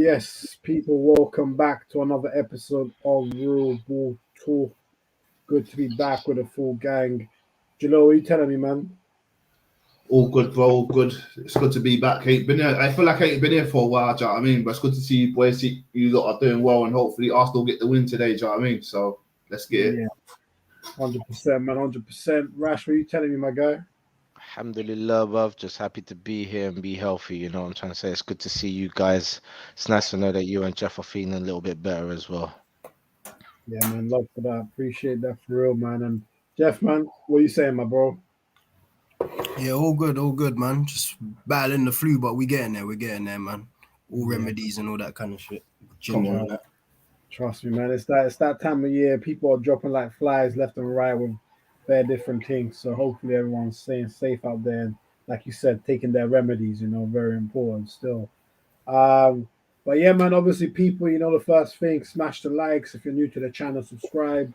Yes, people, welcome back to another episode of Real Ball Talk. Good to be back with a full gang. Jalil, what are you telling me, man? All good, bro. All good. It's good to be back. Ain't been here. I feel like I ain't been here for a while. Do you know what I mean? But it's good to see you boys. See you lot are doing well, and hopefully Arsenal get the win today. Do you know what I mean? So let's get it. Yeah, 100%, man, 100%. Rash, what are you telling me, my guy? Alhamdulillah, bruv. Just happy to be here and be healthy. You know what I'm trying to say? It's good to see you guys. It's nice to know that you and Jeff are feeling a little bit better as well. Yeah, man, love for that. Appreciate that for real, man. And Jeff, man, what are you saying, my bro? Yeah, all good, man. Just battling the flu, but we're getting there, man. All remedies and all that kind of shit. Come on. And that. Trust me, man. It's that time of year. People are dropping like flies left and right with their different things. So hopefully everyone's staying safe out there. And like you said, taking their remedies, very important still. But yeah, man, obviously people, the first thing, smash the likes. If you're new to the channel, subscribe.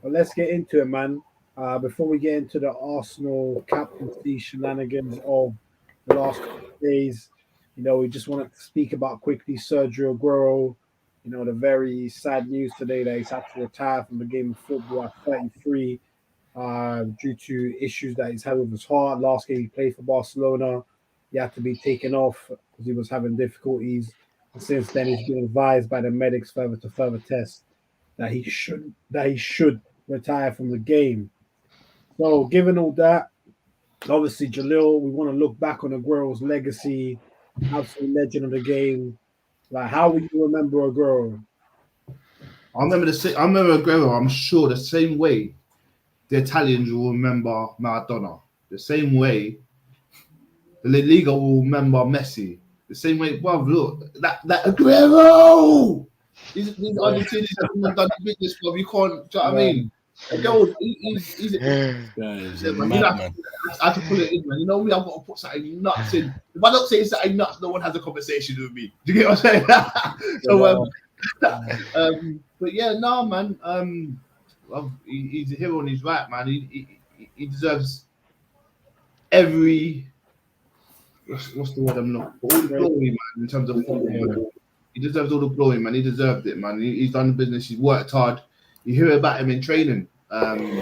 But let's get into it, man. Before we get into the Arsenal captaincy shenanigans of the last couple of days, we just wanted to speak about quickly Sergio Aguero. The very sad news today that he's had to retire from the game of football at 33 due to issues that he's had with his heart. Last game he played for Barcelona, he had to be taken off because he was having difficulties. And since then, he's been advised by the medics further tests that he should retire from the game. So, given all that, obviously, Jalil, we want to look back on Aguero's legacy, absolute legend of the game. Like, how will you remember Aguero? I remember Aguero. I'm sure the same way the Italians will remember Maradona. The same way the La Liga will remember Messi. The same way, well, look, that Aguero. These Argentinians have done the business club. You can't. Do you know what I mean? He's I have to pull it in, man. We have got to put something nuts in. If I don't say something nuts, no one has a conversation with me. Do you get what I'm saying? So, but yeah, no, man. He's a hero and he's right, man. He deserves every what's the word I'm not all the glory, man. In terms of football, he deserves all the glory, man. He deserved it, man. He's done the business. He's worked hard. You hear about him in training. He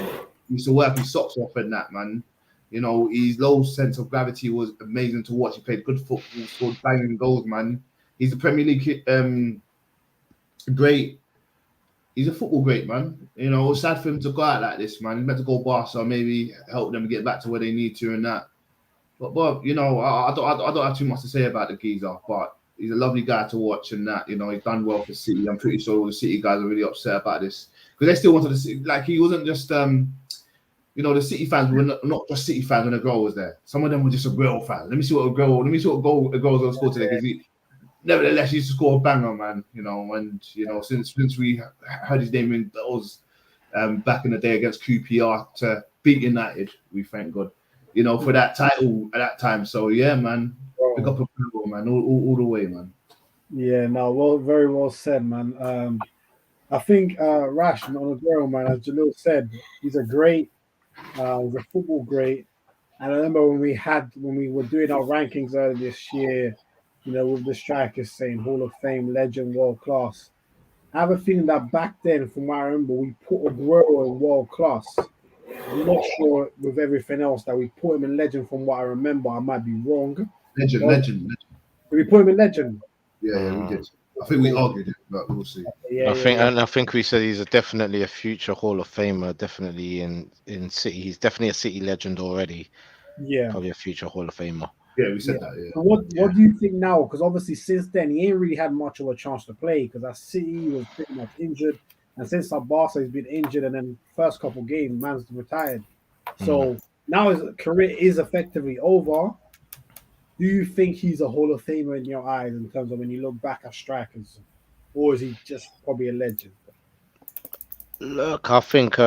used to work his socks off and that, man. His low sense of gravity was amazing to watch. He played good football, scored banging goals, man. He's a Premier League great. He's a football great, man. It's sad for him to go out like this, man. He's meant to go Barca, maybe help them get back to where they need to and that. But I don't have too much to say about the geezer, but he's a lovely guy to watch and that. He's done well for City. I'm pretty sure all the City guys are really upset about this because they still wanted to see, like, he wasn't just the City fans were not just City fans when Aguero was there. Some of them were just Aguero fans. Let me see what goal Aguero's going to score today, because nevertheless, he used to score a banger, man. Since we heard his name in those back in the day against QPR to beat United, we thank God, for that title at that time. So yeah, man, pick up Aguero, man, all the way, man. Yeah, no, well, very well said, man. I think Rash on Aguero, man, as Jalil said, he's a great. He's a football great. And I remember when we were doing our rankings earlier this year, with the strikers saying Hall of Fame, legend, world class. I have a feeling that back then, from what I remember, we put Aguero in world class. I'm not sure with everything else that we put him in legend. From what I remember, I might be wrong. Legend. Did we put him in legend? Yeah, we did. I think we argued it, but we'll see. I think we said he's definitely a future Hall of Famer, definitely in City. He's definitely a City legend already. Yeah. Probably a future Hall of Famer. Yeah, we said that, yeah. So what do you think now? Because obviously since then, he ain't really had much of a chance to play because at City he was pretty much injured. And since at Barca, he's been injured, and then first couple games, man's retired. So now his career is effectively over. Do you think he's a Hall of Famer in your eyes in terms of when you look back at strikers? Or is he just probably a legend? Look, I think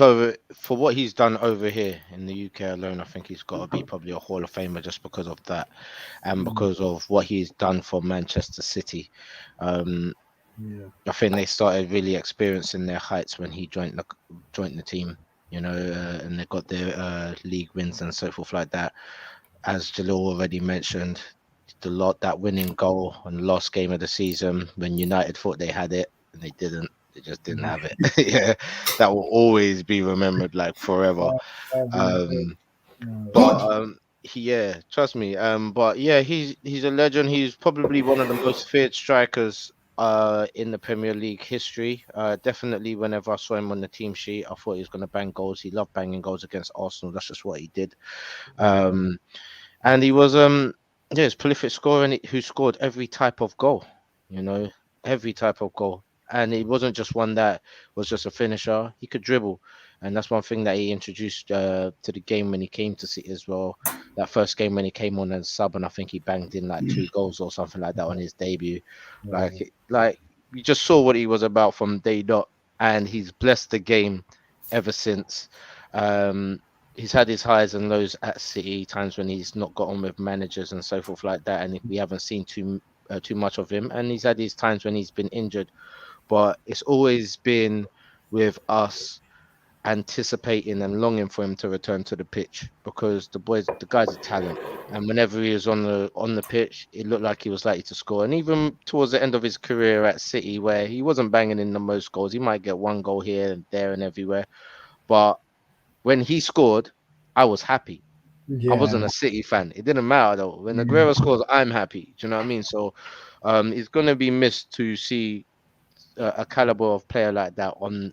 over for what he's done over here in the UK alone, I think he's got to be probably a Hall of Famer just because of that, and because of what he's done for Manchester City. I think they started really experiencing their heights when he joined the team, and they got their league wins and so forth like that. As Jalil already mentioned, that winning goal on the last game of the season when United thought they had it and they didn't. They just didn't have it. Yeah, that will always be remembered like forever. Um, but yeah, trust me. But yeah, he's a legend. He's probably one of the most feared strikers in the Premier League history. Definitely whenever I saw him on the team sheet, I thought he was gonna bang goals. He loved banging goals against Arsenal. That's just what he did. And he was yeah, he's prolific scorer and who scored every type of goal, you know, every type of goal. And it wasn't just one that was just a finisher. He could dribble, and that's one thing that he introduced to the game when he came to City as well. That first game when he came on as sub, and I think he banged in like 2 goals or something like that on his debut. Like you just saw what he was about from day dot, and he's blessed the game ever since. He's had his highs and lows at City, times when he's not got on with managers and so forth like that, and we haven't seen too much of him. And he's had his times when he's been injured, but it's always been with us anticipating and longing for him to return to the pitch because the guy's a talent. And whenever he was on the pitch, it looked like he was likely to score. And even towards the end of his career at City, where he wasn't banging in the most goals, he might get one goal here and there and everywhere, but when he scored, I was happy. I wasn't a City fan. It didn't matter though. When Aguero scores, I'm happy. Do you know what I mean? So, it's gonna be missed to see a caliber of player like that on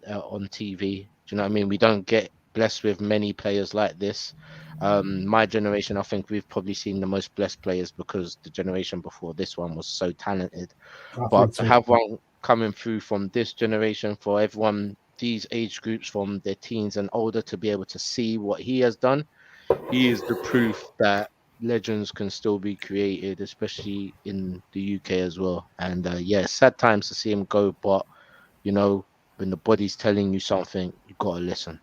TV. Do you know what I mean? We don't get blessed with many players like this. My generation, I think we've probably seen the most blessed players because the generation before this one was so talented. But to have one coming through from this generation, for everyone, these age groups from their teens and older, to be able to see what he has done, he is the proof that legends can still be created, especially in the UK as well. And yeah, sad times to see him go, but you know, when the body's telling you something, you gotta listen.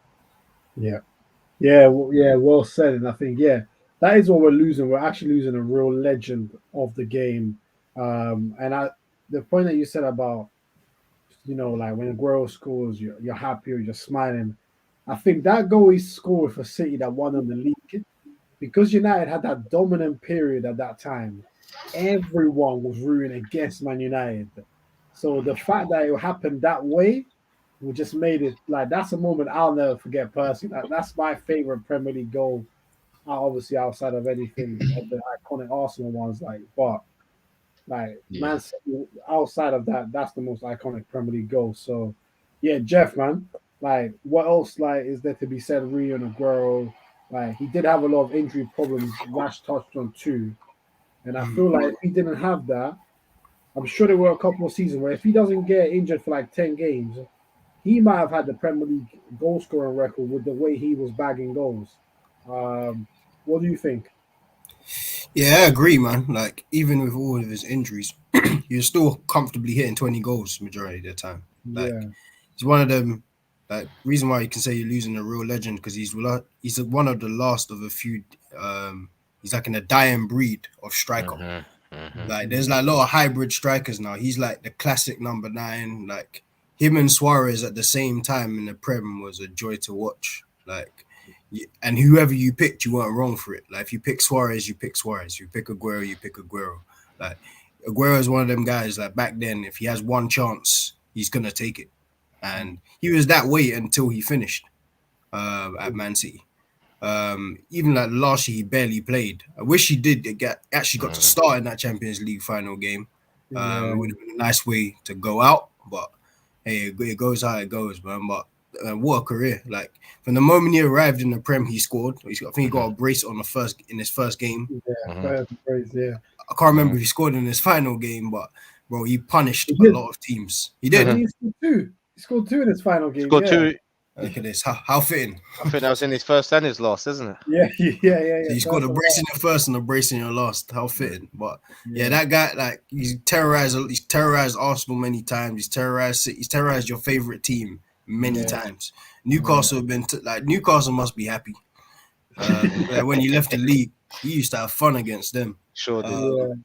Well said. And I think that is what we're losing. We're actually losing a real legend of the game. The point that you said about like when Aguero scores, you're happy or you're smiling. I think that goal he scored for City that won them the league, because United had that dominant period at that time, everyone was rooting against Man United. So the fact that it happened that way, we just made it like that's a moment I'll never forget personally. That's my favorite Premier League goal, obviously outside of anything of the iconic Arsenal ones. Like Man City, outside of that, that's the most iconic Premier League goal. So yeah, Jeff, man, like what else is there to be said? Rio and Aguero, like he did have a lot of injury problems. Rash touched on too, and I feel like if he didn't have that, I'm sure there were a couple of seasons where if he doesn't get injured for like 10 games, he might have had the Premier League goal scoring record with the way he was bagging goals. What do you think? Yeah, I agree, man. Like, even with all of his injuries, he was still comfortably hitting 20 goals majority of the time. Like, Yeah, he's one of them. Like, reason why you can say you're losing a real legend because he's one of the last of a few. He's like in a dying breed of striker. Like, there's like a lot of hybrid strikers now. He's like the classic number 9. Like, him and Suarez at the same time in the Prem was a joy to watch. Like, and whoever you picked, you weren't wrong for it. Like, if you pick Suarez, you pick Suarez. You pick Aguero, you pick Aguero. Like, Aguero is one of them guys. Like, back then, if he has one chance, he's gonna take it. And he was that way until he finished at Man City. Even like last year, he barely played. I wish he did actually got to start in that Champions League final game. It would have been a nice way to go out, but hey, it goes how it goes, man. But what a career! Like from the moment he arrived in the Prem, he scored. I think he got a brace on in his first game. yeah. I can't remember if he scored in his final game, but bro, he punished a lot of teams. He did. He scored 2. He scored 2 in his final game. Scored 2. Look at this. How fitting. I think that was in his first and his last, isn't it? Yeah. So he's got a brace in your first and a brace in your last. How fitting. But yeah, that guy, like he's terrorized Arsenal many times. He's terrorized your favorite team many times. Newcastle have been Newcastle must be happy. When he left the league, he used to have fun against them. Sure did.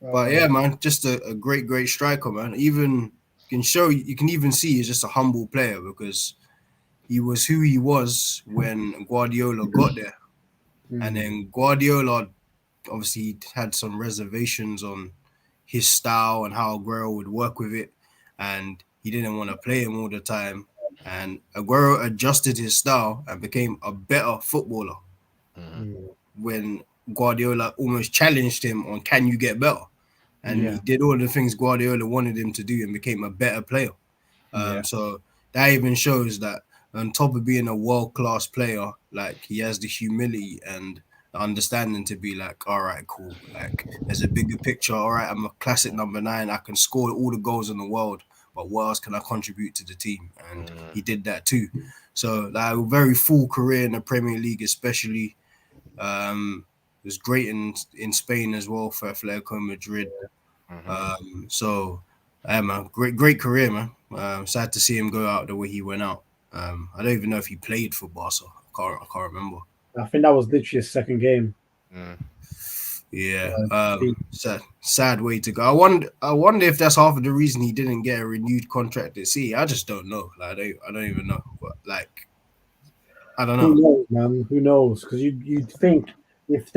But yeah, man, just a great striker, man. Even you can even see he's just a humble player because he was who he was when Guardiola got there. And then Guardiola obviously he had some reservations on his style and how Aguero would work with it, and he didn't want to play him all the time. And Aguero adjusted his style and became a better footballer when Guardiola almost challenged him on can you get better? And he did all the things Guardiola wanted him to do and became a better player. So that even shows that on top of being a world-class player, like he has the humility and the understanding to be like, all right, cool. Like there's a bigger picture. All right, I'm a classic number 9. I can score all the goals in the world, but what else can I contribute to the team? And he did that too. So like a very full career in the Premier League, especially. Was great in Spain as well for Atletico Madrid. So man, great career, man. Sad to see him go out the way he went out. I don't even know if he played for Barca. I can't remember. I think that was literally his second game. Yeah. Sad way to go. I wonder if that's half of the reason he didn't get a renewed contract at City. I just don't know. Like I don't even know. But like I don't know. Who knows, man? Who knows? Because you'd think if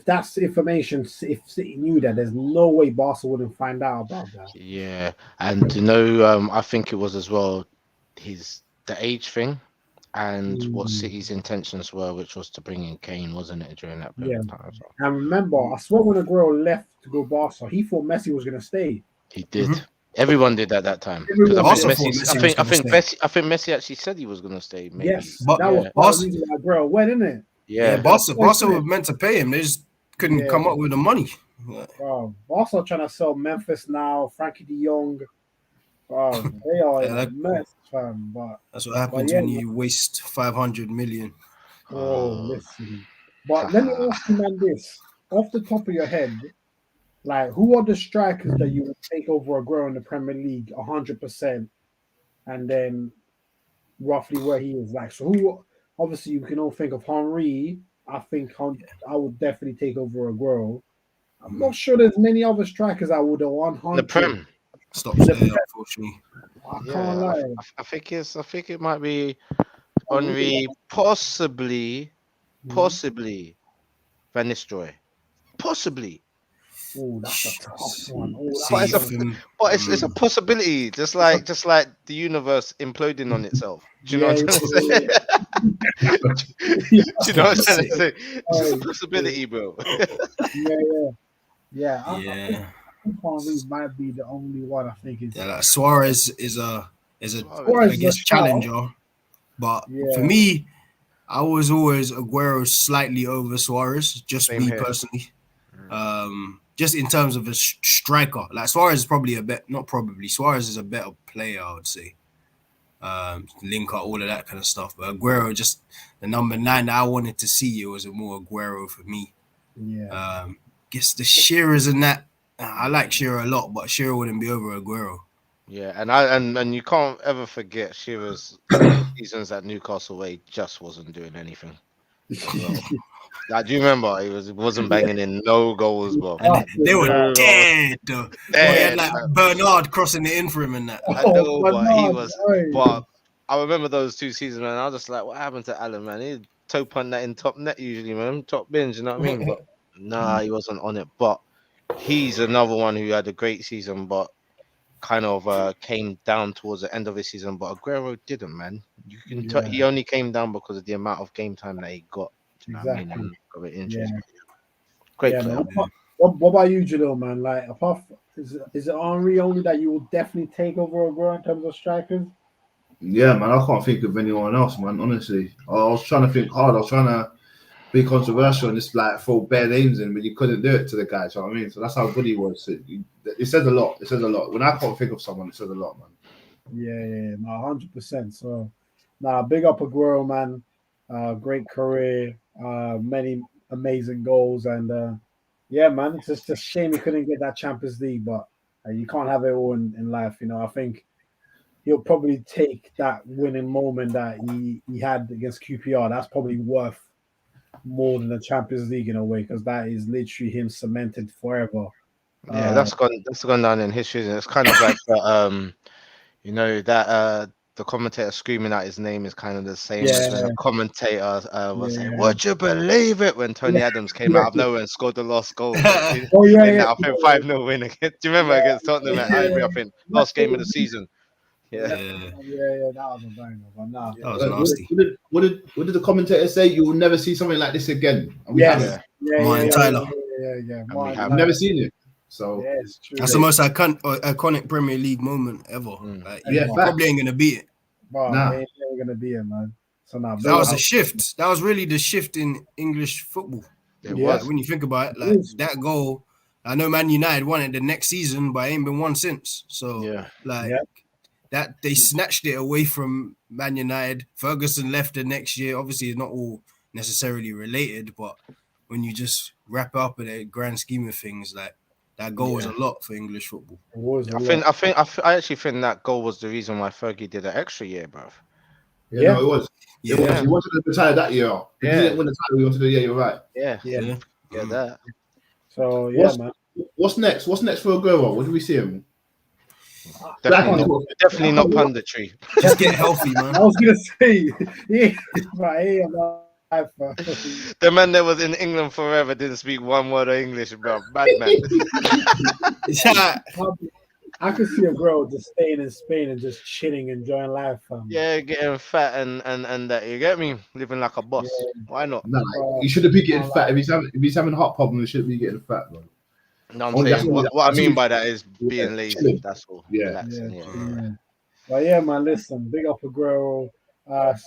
that's information, if City knew that, there's no way Barca wouldn't find out about that. Yeah, and you know, I think it was as well the age thing, and what City's intentions were, which was to bring in Kane, wasn't it, during that period of time? As well. And remember, I swear when Aguero left to go Barca, he thought Messi was gonna stay. He did. Everyone did at that time. I think Messi actually said he was gonna stay. Maybe. Yes, but that was part of the reason why Aguero went, isn't it? Yeah, Barca were meant to pay him. They just couldn't come up with the money. Bro, Barca trying to sell Memphis now, Frankie de Jong. Bro, they are in a mess, fam. But that's what happens when you waste 500 million. Listen. But let me ask you, man, this off the top of your head, like who are the strikers that you would take over Aguero in the Premier League 100%, and then roughly where he is? Like, so who? Obviously, you can all think of Henry. I think I would definitely take over Aguero. I'm not sure there's many other strikers I would have 100. The Prem stops there, unfortunately. I can't lie. I think it might be Henry, possibly Van Nistelrooy, possibly. Oh, that's a tough one. But it's a possibility, just like the universe imploding on itself. Do you know what I'm trying to say? Do you know what I'm trying to say? It's just a possibility, bro. Yeah. I think Henry might be the only one. I think is like Suarez is a I guess challenger, but for me, I was always Aguero slightly over Suarez. Just me personally. Just in terms of a striker, like Suarez is probably Suarez is a better player, I would say. Link up, all of that kind of stuff. But Aguero, just the number 9 that I wanted to see, it was a more Aguero for me. Yeah. Guess the Shearers and that. I like Shearer a lot, but Shearer wouldn't be over Aguero. Yeah, and you can't ever forget Shearer's seasons at Newcastle where he just wasn't doing anything. Like, do you remember? He wasn't banging in no goals, bro. And they were dead. He had like Bernard crossing it in for him and that. I know, but he was. But I remember those 2 seasons, man. I was just like, what happened to Alan, man? He toe punt that in top net usually, man. Top bins, you know what I mean? But nah, he wasn't on it. But he's another one who had a great season, but kind of came down towards the end of his season. But Aguero didn't, man. You can he only came down because of the amount of game time that he got. Exactly. Great player. What about you, Jalil, man? Like, apart is it Henry only that you will definitely take over Aguero in terms of strikers? Yeah, man, I can't think of anyone else, man. Honestly, I was trying to think hard. I was trying to be controversial and just like throw bare names in, but you couldn't do it to the guy. You know what I mean? So that's how good he was. It says a lot. It says a lot. When I can't think of someone, it says a lot, man. Yeah, no, 100%. So, big up Aguero, man. Great career, many amazing goals, and man, it's just a shame he couldn't get that Champions League. But you can't have it all in life, you know. I think he'll probably take that winning moment that he had against QPR. That's probably worth more than the Champions League in a way, because that is literally him cemented forever. Yeah, that's gone down in history. It's kind of like the the commentator screaming out his name is kind of the same Yeah. as when a commentator was saying, Yeah. "Would you believe it?" when Tony Adams came out of nowhere and scored the last goal. In that, I think 5-0 win against. Do you remember against Tottenham at Highbury? I think last game of the season. Yeah. That was a banger. But nah, That was nasty. What did the commentator say? You will never see something like this again. And we yes. haven't. Martin Tyler. Yeah. And we have I've never seen it. So Yeah, it's true. That's the most iconic Premier League moment ever. Like, Yeah, you probably ain't gonna beat it. Bro, Nah. they ain't never gonna be it, man. So now That was a shift. That was really the shift in English football. It Yeah. was. When you think about it, like that goal, I know Man United won it the next season, but ain't been won since. So that they snatched it away from Man United. Ferguson left the next year. Obviously, it's not all necessarily related, but when you just wrap up in a grand scheme of things, like that goal was a lot for English football. I actually think that goal was the reason why Fergie did an extra year, bruv. Yeah, no, it was. Yeah. It was. He wanted to retire that year. He didn't win the title. He wanted to. Yeah, you're right. Yeah. That. So yeah, man. What's next? What's next for Aguero? What do we see him? Definitely not punditry. Just get healthy, man. I was gonna say, The man that was in England forever didn't speak one word of English, bro. Bad man. I could see Aguero just staying in Spain and just chilling, enjoying life. Yeah, getting fat and that. You get me? Living like a boss. Yeah. Why not? Nah, he shouldn't be getting fat. If he's having heart problems, he shouldn't be getting fat, bro. No, I'm saying what I mean by that is being lazy. Chilling. That's all. Yeah. But yeah, man, listen, big up Aguero.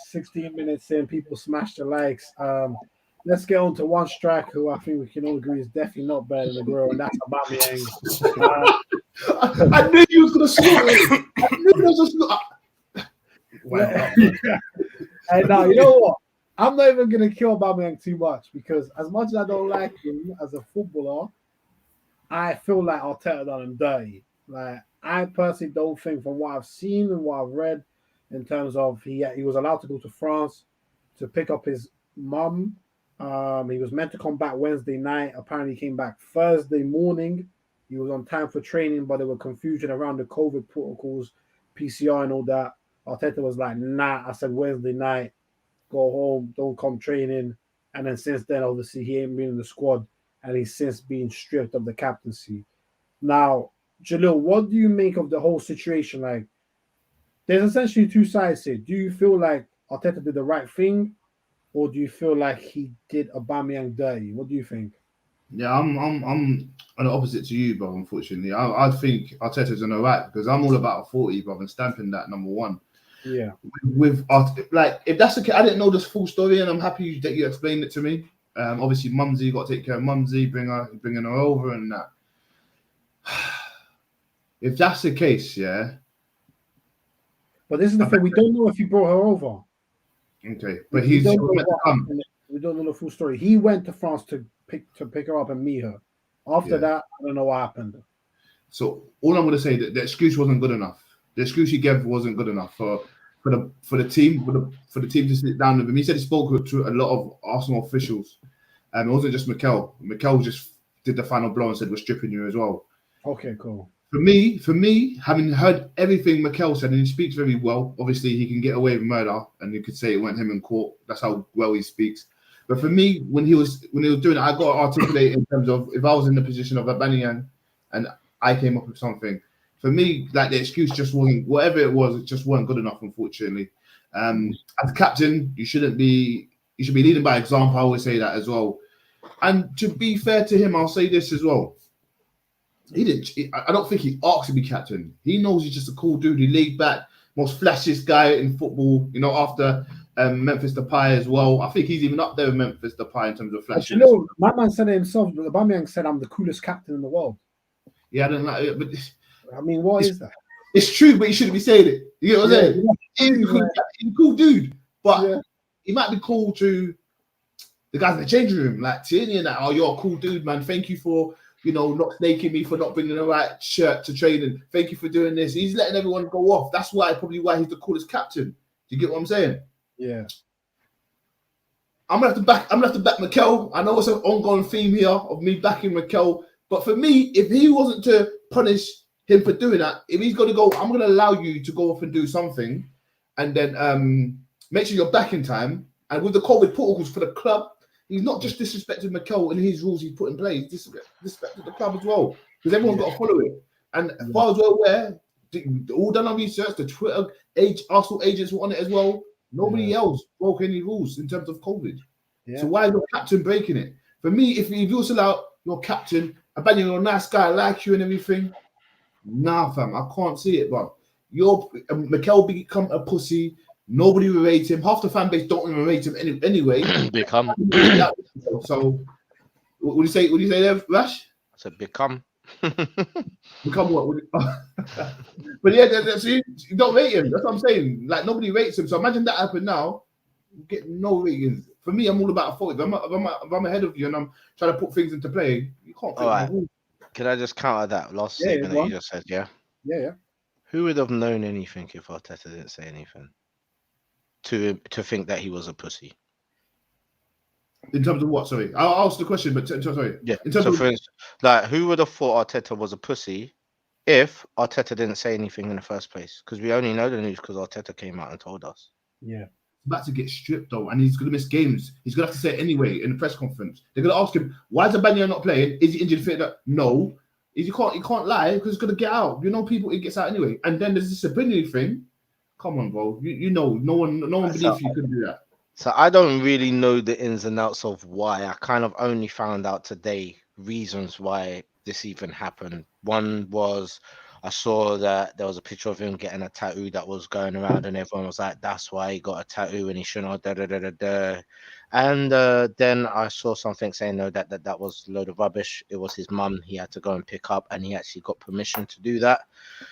16 minutes in, people smashed the likes. Let's get on to one striker who I think we can all agree is definitely not better than Aguero, and that's Aubameyang. I knew you was gonna score it. I knew you was gonna. Hey, now you know what? I'm not even gonna kill Aubameyang too much because as much as I don't like him as a footballer, I feel like Arteta done him dirty. Like I personally don't think, from what I've seen and what I've read, in terms of he was allowed to go to France to pick up his mum. He was meant to come back Wednesday night. Apparently, he came back Thursday morning. He was on time for training, but there were confusion around the COVID protocols, PCR and all that. Arteta was like, nah, I said Wednesday night, go home, don't come training. And then since then, obviously, he ain't been in the squad, and he's since been stripped of the captaincy. Now, Jalil, what do you make of the whole situation? Like, there's essentially two sides here. Do you feel like Arteta did the right thing, or do you feel like he did Aubameyang dirty? What do you think? Yeah, I'm on the opposite to you, bro. Unfortunately, I think Arteta's on the right because I'm all about a 40, bro, and stamping that number one. Yeah. With like, if that's the case, I didn't know this full story, and I'm happy that you explained it to me. Obviously, Mumsy, got to take care of Mumsy, bringing her over, and that. If that's the case, yeah. But this is the thing: we don't know if he brought her over. Okay, but we don't know the full story. He went to France to pick her up and meet her. After that, I don't know what happened. So all I'm going to say that the excuse wasn't good enough. The excuse he gave wasn't good enough for the team to sit down with him. He said he spoke to a lot of Arsenal officials. It wasn't just Mikel. Mikel just did the final blow and said we're stripping you as well. Okay, cool. For me, having heard everything Mikel said, and he speaks very well. Obviously, he can get away with murder, and you could say it went him in court. That's how well he speaks. But for me, when he was doing it, I got to articulate in terms of if I was in the position of Aubameyang and I came up with something. For me, like the excuse just wasn't, whatever it was, it just wasn't good enough, unfortunately. As a captain, you should be leading by example. I always say that as well. And to be fair to him, I'll say this as well. I don't think he asked to be captain. He knows he's just a cool dude. He laid back, most flashiest guy in football. You know, after Memphis Depay as well. I think he's even up there with Memphis Depay in terms of flashiness. You know, my man said it himself. Aubameyang said, "I'm the coolest captain in the world." Yeah, I don't like it, but I mean, what is that? It's true, but he shouldn't be saying it. You know what I'm saying? He's a cool dude, but he might be cool to the guys in the changing room, like Tierney and that. Oh, you're a cool dude, man. Thank you for, not snaking me, for not bringing the right shirt to training. Thank you for doing this. He's letting everyone go off. That's probably why he's the coolest captain. Do you get what I'm saying? Yeah. I'm gonna have to back Mikel. I know it's an ongoing theme here of me backing Mikel, but for me, if he wasn't to punish him for doing that, if he's gonna go, I'm gonna allow you to go off and do something, and then make sure you're back in time. And with the COVID protocols for the club, he's not just disrespected Mikel and his rules he's put in place, he's disrespected the club as well, because everyone's got to follow it. And as far as we're aware, all done on research, the Twitter Arsenal agents were on it as well. Nobody else broke any rules in terms of COVID. So why is your captain breaking it? For me, if you're still out, your captain, abandoning you're a nice guy, I like you and everything. Nah, fam, I can't see it, bro. Mikel become a pussy. Nobody will rate him. Half the fan base don't even rate him anyway. Become. So, what do you say? What do you say there, Rash? I said become. Become what? But yeah, so you don't rate him. That's what I'm saying. Like nobody rates him. So imagine that happen now. You get no ratings. For me, I'm all about authority. If I'm ahead of you and I'm trying to put things into play, you can't. All right. Can I just counter that last statement that you just said? Yeah. Yeah. Who would have known anything if Arteta didn't say anything? To think that he was a pussy. In terms of what? Sorry, I'll ask the question, but sorry. Yeah. In terms so of, for instance, like, who would have thought Arteta was a pussy if Arteta didn't say anything in the first place? Because we only know the news because Arteta came out and told us. Yeah. He's about to get stripped though, and he's going to miss games. He's going to have to say it anyway in the press conference. They're going to ask him, "Why is Aubameyang not playing? Is he injured fit?" No, he can't lie because he's going to get out. You know, people, it gets out anyway. And then there's this disciplinary thing. Come on, bro. You know, no one believes you could do that. So I don't really know the ins and outs of why. I kind of only found out today reasons why this even happened. One was I saw that there was a picture of him getting a tattoo that was going around, and everyone was like, "That's why he got a tattoo and he shouldn't have." Da, da, da, da, da. And then I saw something saying no, that was a load of rubbish. It was his mum. He had to go and pick up, and he actually got permission to do that.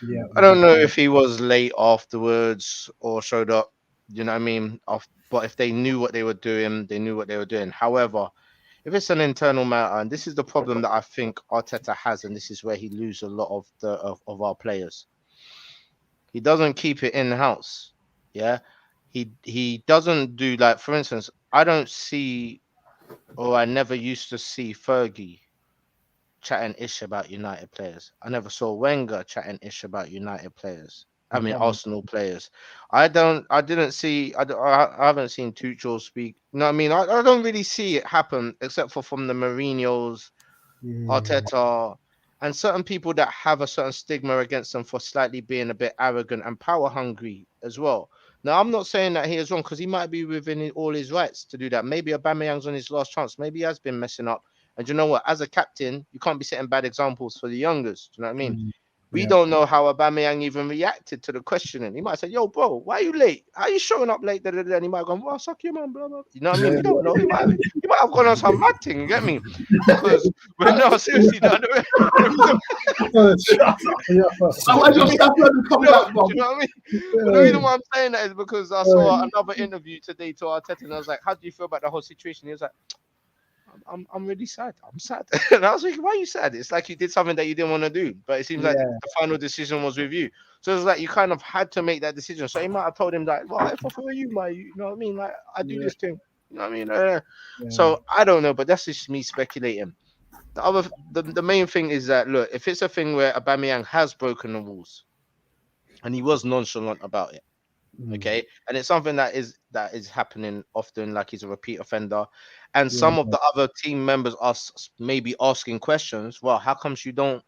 Yeah. I don't know if he was late afterwards or showed up. You know what I mean? But if they knew what they were doing, they knew what they were doing. However, if it's an internal matter, and this is the problem that I think Arteta has, and this is where he loses a lot of our players. He doesn't keep it in house. Yeah, he doesn't do, like, for instance, I don't see, or I never used to see Fergie chatting ish about United players. I never saw Wenger chatting ish about United players. I mean, Arsenal players. I haven't seen Tuchel speak. No, I mean, I don't really see it happen except for from the Mourinho's, Arteta, and certain people that have a certain stigma against them for slightly being a bit arrogant and power hungry as well. Now, I'm not saying that he is wrong because he might be within all his rights to do that. Maybe Aubameyang's on his last chance. Maybe he has been messing up. And you know what? As a captain, you can't be setting bad examples for the youngers. Do you know what I mean? We don't know how Aubameyang even reacted to the questioning. He might say, "Yo, bro, why are you late? How are you showing up late?" And he might go, "Well, suck you, man, blah, blah." You know what I mean? We don't know. He might have gone on some mad thing, you get me? Because, but no, seriously, no, So why your stuff come out, do you know what I mean? But the reason why I'm saying that is because I saw another interview today to Arteta, and I was like, "How do you feel about the whole situation?" He was like, I'm really sad. I'm sad. And I was like, why are you sad? It's like you did something that you didn't want to do, but it seems like the final decision was with you. So it's like you kind of had to make that decision. So he might have told him like, well, if I were you, you know what I mean? Like, I do this thing. You know what I mean? So I don't know, but that's just me speculating. The main thing is that, look, if it's a thing where Aubameyang has broken the rules and he was nonchalant about it, okay, and it's something that is happening often, like he's a repeat offender, and some of the other team members are maybe asking questions. Well, how comes you don't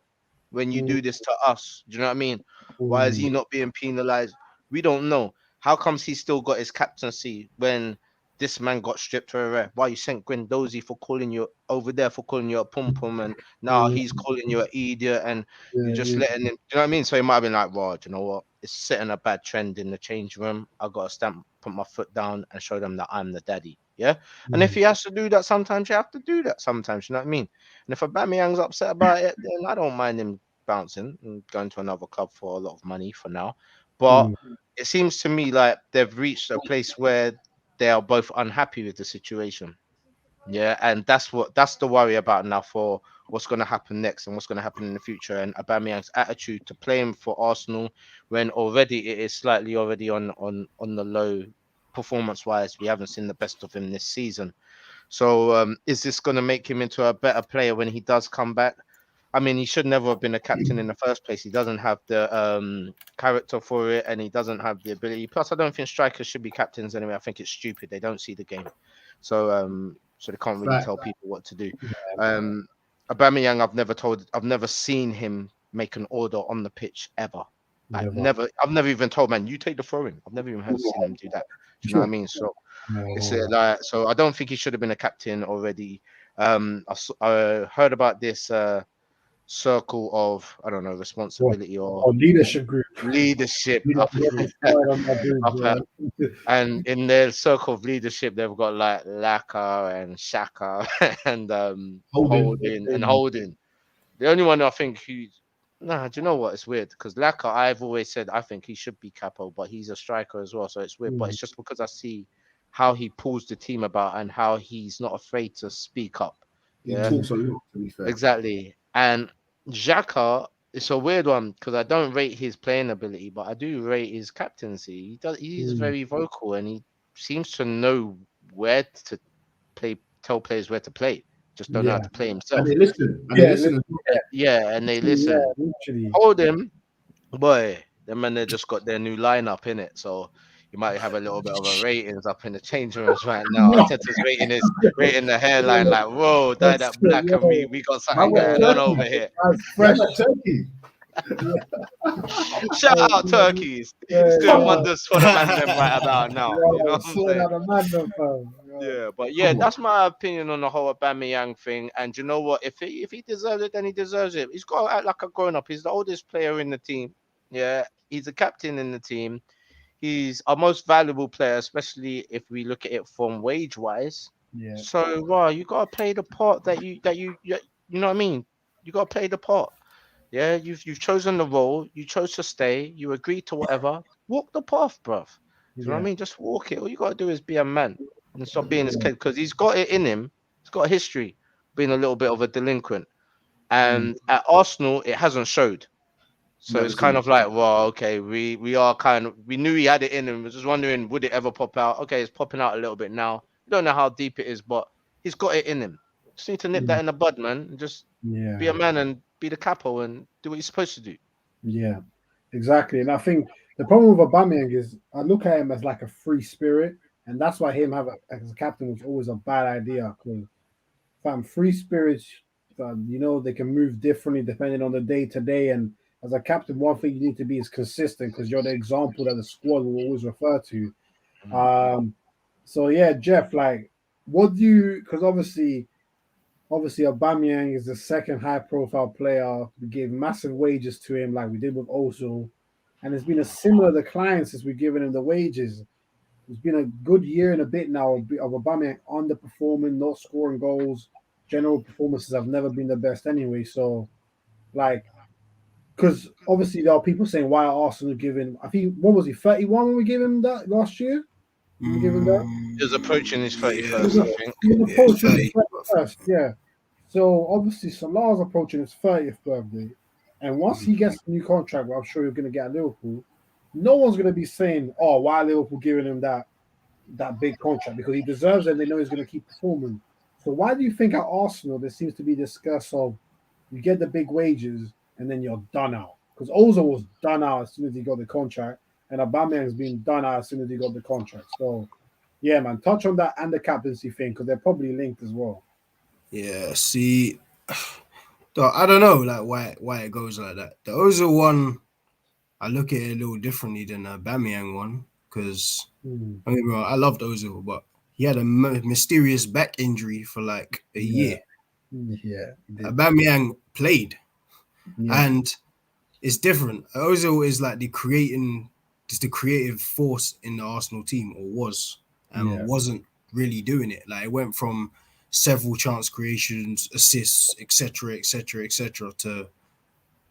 when you do this to us? Do you know what I mean? Why is he not being penalized? We don't know. How comes he still got his captaincy when this man got stripped for a rare? Why you sent Guendouzi for calling you over there for calling you a pum pum, and now he's calling you an idiot, and you're just letting him. Do you know what I mean? So he might have been like, "Well, do you know what? It's setting a bad trend in the change room. I got to put my foot down and show them that I'm the daddy." Yeah. And if he has to do that sometimes, you have to do that sometimes. You know what I mean? And if Aubameyang's upset about it, then I don't mind him bouncing and going to another club for a lot of money for now. But it seems to me like they've reached a place where they are both unhappy with the situation. Yeah, and that's the worry about now for what's going to happen next and what's going to happen in the future. And Aubameyang's attitude to playing for Arsenal when already it is slightly already on the low performance wise. We haven't seen the best of him this season. So is this going to make him into a better player when he does come back? I mean, he should never have been a captain in the first place. He doesn't have the character for it, and he doesn't have the ability. Plus, I don't think strikers should be captains anyway. I think it's stupid. They don't see the game, so they can't really tell people what to do. Aubameyang, I've never seen him make an order on the pitch ever. Like never. I've never even told man, you take the throw-in. I've never even seen him do that. Do you know what I mean? So it's like, so I don't think he should have been a captain already. I heard about this circle of, I don't know, responsibility or leadership group. Leadership. And in their circle of leadership, they've got like Laka and Shaka and Holding. The only one I think do you know what? It's weird because Laka, I've always said I think he should be capo, but he's a striker as well. So it's weird, but it's just because I see how he pulls the team about and how he's not afraid to speak up. He talks a lot, to be fair. Exactly. And Xhaka, it's a weird one because I don't rate his playing ability, but I do rate his captaincy. He's very vocal and he seems to know where to play, tell players where to play. Just don't know how to play himself. And they listen. And they listen. Hold him, boy. Them man, they just got their new lineup in it, so you might have a little bit of a ratings up in the change rooms right now. Arteta's rating the hairline like, whoa, dye that black, and we got something going on over here. Fresh turkey. Shout out turkeys. It's doing wonders for the man them right about now. You know what I'm saying? But that's my opinion on the whole Aubameyang thing. And you know what? If he deserves it, then he deserves it. He's got to act like a grown up. He's the oldest player in the team. Yeah, he's a captain in the team. He's our most valuable player, especially if we look at it from wage wise. Yeah. So, you gotta play the part that you know what I mean. You gotta play the part. Yeah, you've chosen the role. You chose to stay. You agreed to whatever. Walk the path, bruv. You know what I mean? Just walk it. All you gotta do is be a man and stop being this kid because he's got it in him. He's got a history being a little bit of a delinquent, and at Arsenal it hasn't showed. So it's kind of like, well, okay, we knew he had it in him. We're just wondering, would it ever pop out? Okay, it's popping out a little bit now. We don't know how deep it is, but he's got it in him. Just need to nip that in the bud, man. And just be a man and be the capo and do what you're supposed to do. Yeah, exactly. And I think the problem with Aubameyang is I look at him as like a free spirit, and that's why him as a captain was always a bad idea. Because free spirits, they can move differently depending on the day to day. And as a captain, one thing you need to be is consistent because you're the example that the squad will always refer to. So yeah, Jeff, like, what do you? Because obviously, Aubameyang is the second high-profile player. We gave massive wages to him, like we did with Ozil, and it's been a similar decline since we've given him the wages. It's been a good year and a bit now of Aubameyang underperforming, not scoring goals. General performances have never been the best anyway. So, like, because obviously there are people saying why are Arsenal giving? I think what was he 31 when we gave him that last year? We gave him that. He was approaching his 31st, I think. He was approaching his 31st, yeah. So obviously Salah's approaching his 30th birthday, and once he gets a new contract, well, I'm sure he's going to get at Liverpool. No one's going to be saying, "Oh, why are Liverpool giving him that big contract?" Because he deserves it. And they know he's going to keep performing. So why do you think at Arsenal there seems to be discuss of you get the big wages and then you're done out? Because Ozil was done out as soon as he got the contract, and Aubameyang's been done out as soon as he got the contract. So yeah, man, touch on that and the captaincy thing because they're probably linked as well. Yeah, see, I don't know like why it goes like that. The Ozil one, I look at it a little differently than the Aubameyang one because I loved Ozil, but he had a mysterious back injury for like a year. Yeah, Aubameyang played, and it's different. Ozil is like the creative force in the Arsenal team, or was, and wasn't really doing it. Like it went from several chance creations, assists, etc., to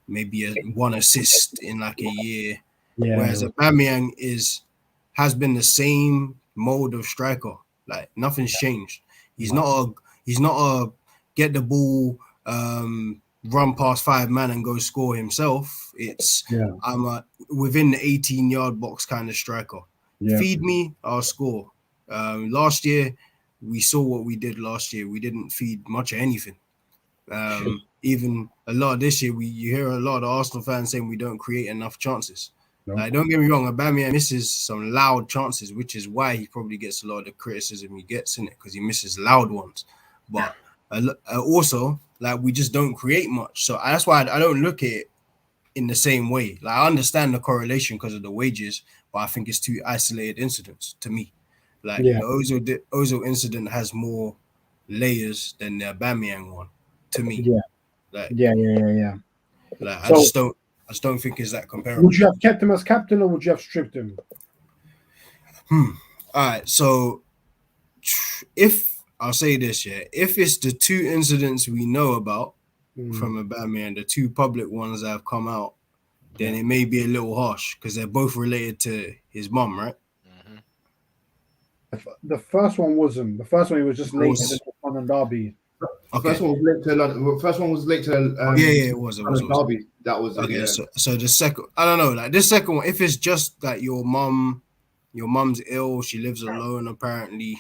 maybe one assist in like a year. Yeah. Whereas Aubameyang has been the same mode of striker. Like nothing's changed. He's not a get the ball, run past 5 man and go score himself. It's I'm a within the 18-yard box kind of striker. Yeah. Feed me, I'll score. Last year, we saw what we did last year. We didn't feed much of anything. even a lot of this year, you hear a lot of the Arsenal fans saying we don't create enough chances. No. Like, don't get me wrong, Aubameyang misses some loud chances, which is why he probably gets a lot of the criticism he gets in it, because he misses loud ones. But also, like, we just don't create much. So that's why I don't look at it in the same way. Like, I understand the correlation because of the wages, but I think it's two isolated incidents to me. Like, the Ozil incident has more layers than the Aubameyang one to me. Yeah. Like, Yeah. Like, So, I just don't think it's that comparable. would you have kept him as captain or would you have stripped him? All right. So if I'll say this, if it's the two incidents we know about from Aubameyang, the two public ones that have come out, then it may be a little harsh because they're both related to his mum, right? The first one wasn't. The first one he was just late to the London derby. Okay. First one was late to London. First one was late to it was derby. That was okay. Yeah. So the second, I don't know, like this second one, if it's just that your mum's ill, she lives alone apparently.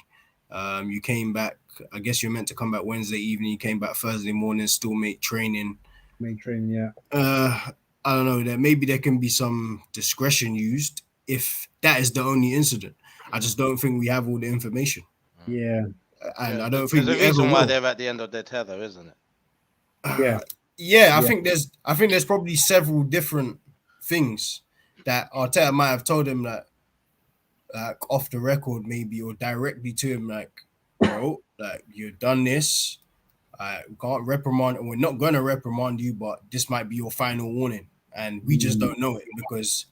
You came back. I guess you're meant to come back Wednesday evening. You came back Thursday morning, still training. Yeah. I don't know. That maybe there can be some discretion used if that is the only incident. I just don't think we have all the information. Yeah. And I don't think there's a reason why they're at the end of their tether, isn't it? Yeah. I think there's probably several different things that Arteta might have told him that, like, off the record maybe, or directly to him, like, bro, like, you've done this. We can't reprimand, and we're not going to reprimand you, but this might be your final warning. And we just don't know it because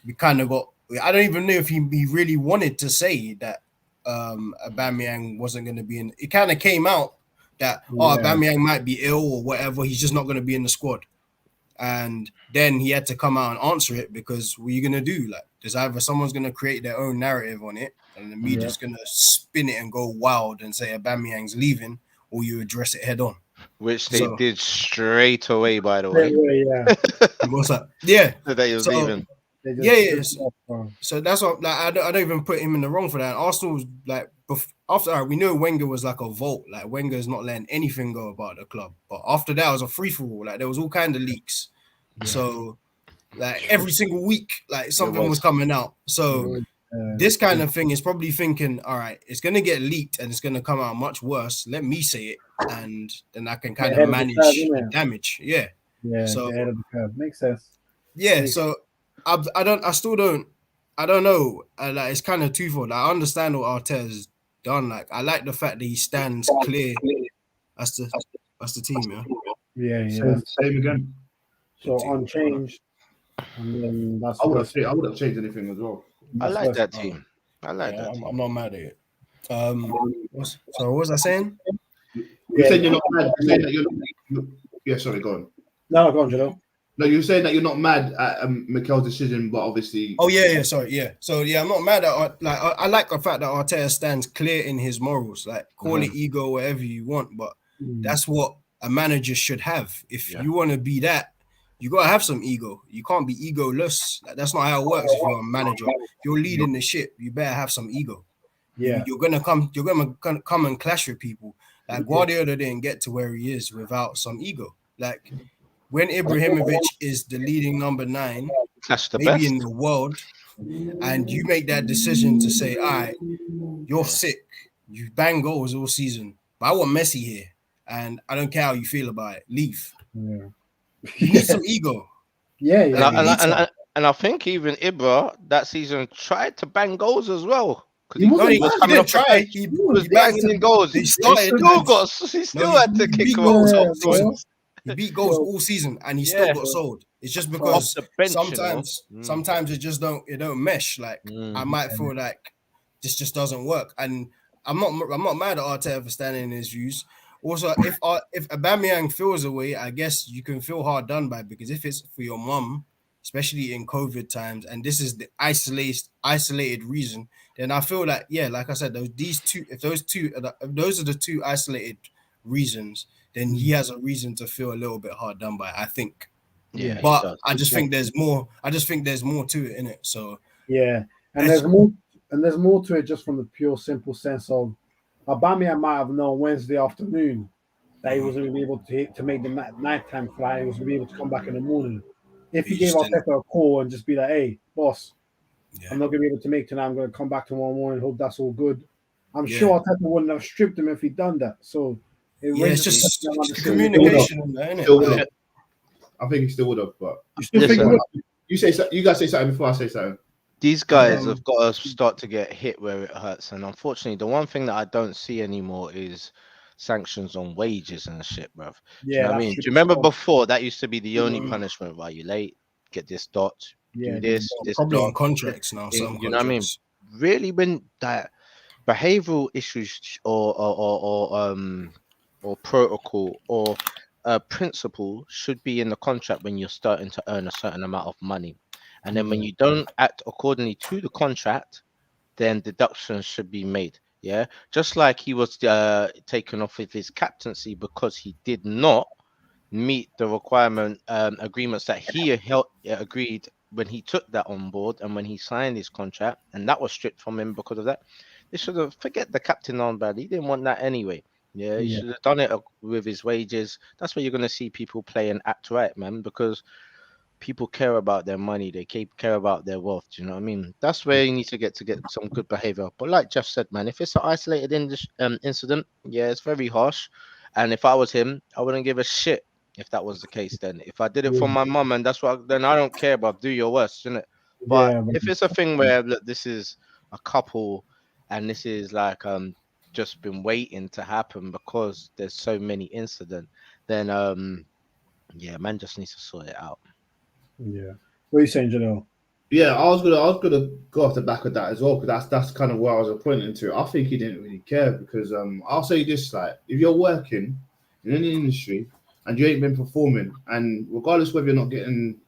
we kind of got. I don't even know if he really wanted to say that Aubameyang wasn't going to be in. It kind of came out that Aubameyang might be ill or whatever. He's just not going to be in the squad. And then he had to come out and answer it because what are you going to do? Like, there's either someone's going to create their own narrative on it and the media's going to spin it and go wild and say Aubameyang's leaving, or you address it head on. Which they did straight away, by the way. What's that? Yeah. That he was leaving. So that's what, like, I don't even put him in the wrong for that. Arsenal was like, after we knew Wenger was like a vault, like Wenger's not letting anything go about the club. But after that, it was a free for all. Like, there was all kind of leaks. So, like, every single week, like, something was coming out. So this kind of thing is probably thinking, all right, it's gonna get leaked and it's gonna come out much worse. Let me say it, and then I can kind of manage the damage. Yeah. So ahead of the curve. Makes sense. Yeah. So I don't know. Like, it's kind of twofold. I understand what Arteta's done. Like, I like the fact that he stands clear. That's the team, Yeah. Same again. So unchanged. And then I would have changed anything as well. I like that team. I like that team. I'm not mad at it. What was I saying? You're saying you're not mad. You're saying that you're not. Yeah, sorry, go on. No, go on, Jado. No, you're saying that you're not mad at Mikel's decision, but obviously. Oh yeah, sorry, yeah. So yeah, I'm not mad at, like, I like the fact that Arteta stands clear in his morals. Like, call it ego, whatever you want, but that's what a manager should have. If you want to be that, you gotta have some ego. You can't be egoless. Like, that's not how it works. If you're a manager, if you're leading the ship, you better have some ego. Yeah, you're gonna come and clash with people. Like, Guardiola didn't get to where he is without some ego. Like, when Ibrahimovic is the leading number 9, maybe in the world, and you make that decision to say, all right, you're sick, you bang goals all season, but I want Messi here, and I don't care how you feel about it, leave. You need some ego. And I think even Ibra that season tried to bang goals as well. He didn't try. He was banging in goals. He still had to kick goals. He beat goals all season, and he still got sold. It's just because sometimes it don't mesh. Like, I might feel like this just doesn't work, and I'm not mad at Arteta for standing in his views. Also, if Aubameyang feels away, I guess you can feel hard done by, because if it's for your mum, especially in COVID times, and this is the isolated reason, then I feel like, like I said, if those are the two isolated reasons, then he has a reason to feel a little bit hard done by, I think. Yeah, but I just think there's more. I just think there's more to it, in it. So and there's more to it, just from the pure simple sense of Aubameyang might have known Wednesday afternoon that he wasn't going to be able to make the nighttime flight. He was going to be able to come back in the morning. If he He gave just didn't. Arteta a call and just be like, "Hey, boss, Yeah. I'm not going to be able to make tonight. I'm going to come back tomorrow morning. Hope that's all good." I'm Yeah. sure Arteta wouldn't have stripped him if he'd done that. So it Yeah, it's raises the just question of it's understanding. communication, innit? Still would have. I think he still would have, but You still think he Listen. would? you guys say something before I say something. These guys have got to start to get hit where it hurts, and unfortunately, the one thing that I don't see anymore is sanctions on wages and shit, bruv. Do you know what I that's mean? Do true. you remember before that used to be the only punishment? Right, you late, get this dot, Yeah, do this, just this Probably in dot. contracts now. Some You know what I mean? contracts. Really, when that behavioral issues or protocol or principle should be in the contract when you're starting to earn a certain amount of money, and then when you don't act accordingly to the contract, then deductions should be made. Yeah, just like he was taken off with his captaincy because he did not meet the requirement agreements that he agreed when he took that on board and when he signed his contract, and that was stripped from him because of that. They should have forget the captain on bad. He didn't want that anyway. Yeah, he should have done it with his wages. That's where you're going to see people play and act right, man, because people care about their money. They care about their wealth. Do you know what I mean? That's where you need to get some good behavior. But like Jeff said, man, if it's an isolated incident, yeah, it's very harsh. And if I was him, I wouldn't give a shit if that was the case. Then if I did it for my mum and that's what, then I don't care about, do your worst, isn't it? But if it's a thing where look, this is a couple and this is like just been waiting to happen because there's so many incidents, then yeah, man just needs to sort it out. Yeah. What are you saying, Janelle? Yeah, I was gonna go off the back of that as well, because that's kind of where I was pointing to. I think he didn't really care because I'll say this, like, if you're working in any industry and you ain't been performing, and regardless whether you're not getting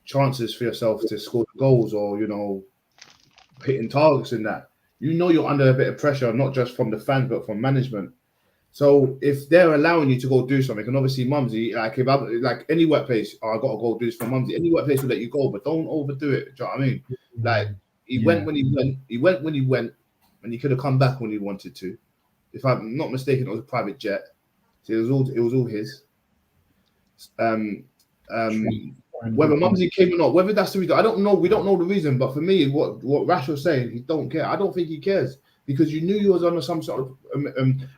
chances for yourself to score goals or, you know, hitting targets in that, you know you're under a bit of pressure, not just from the fans but from management. So if they're allowing you to go do something, and obviously Mumsy, like if I like any workplace, I gotta go do this for Mumsy. Any workplace will let you go, but don't overdo it. Do you know what I mean? Like he went when he went, and he could have come back when he wanted to. If I'm not mistaken, it was a private jet. So it was all his. Whether Mumsy came or not, whether that's the reason, I don't know. We don't know the reason, but for me, what Rash was saying, he don't care. I don't think he cares because you knew you was under some sort of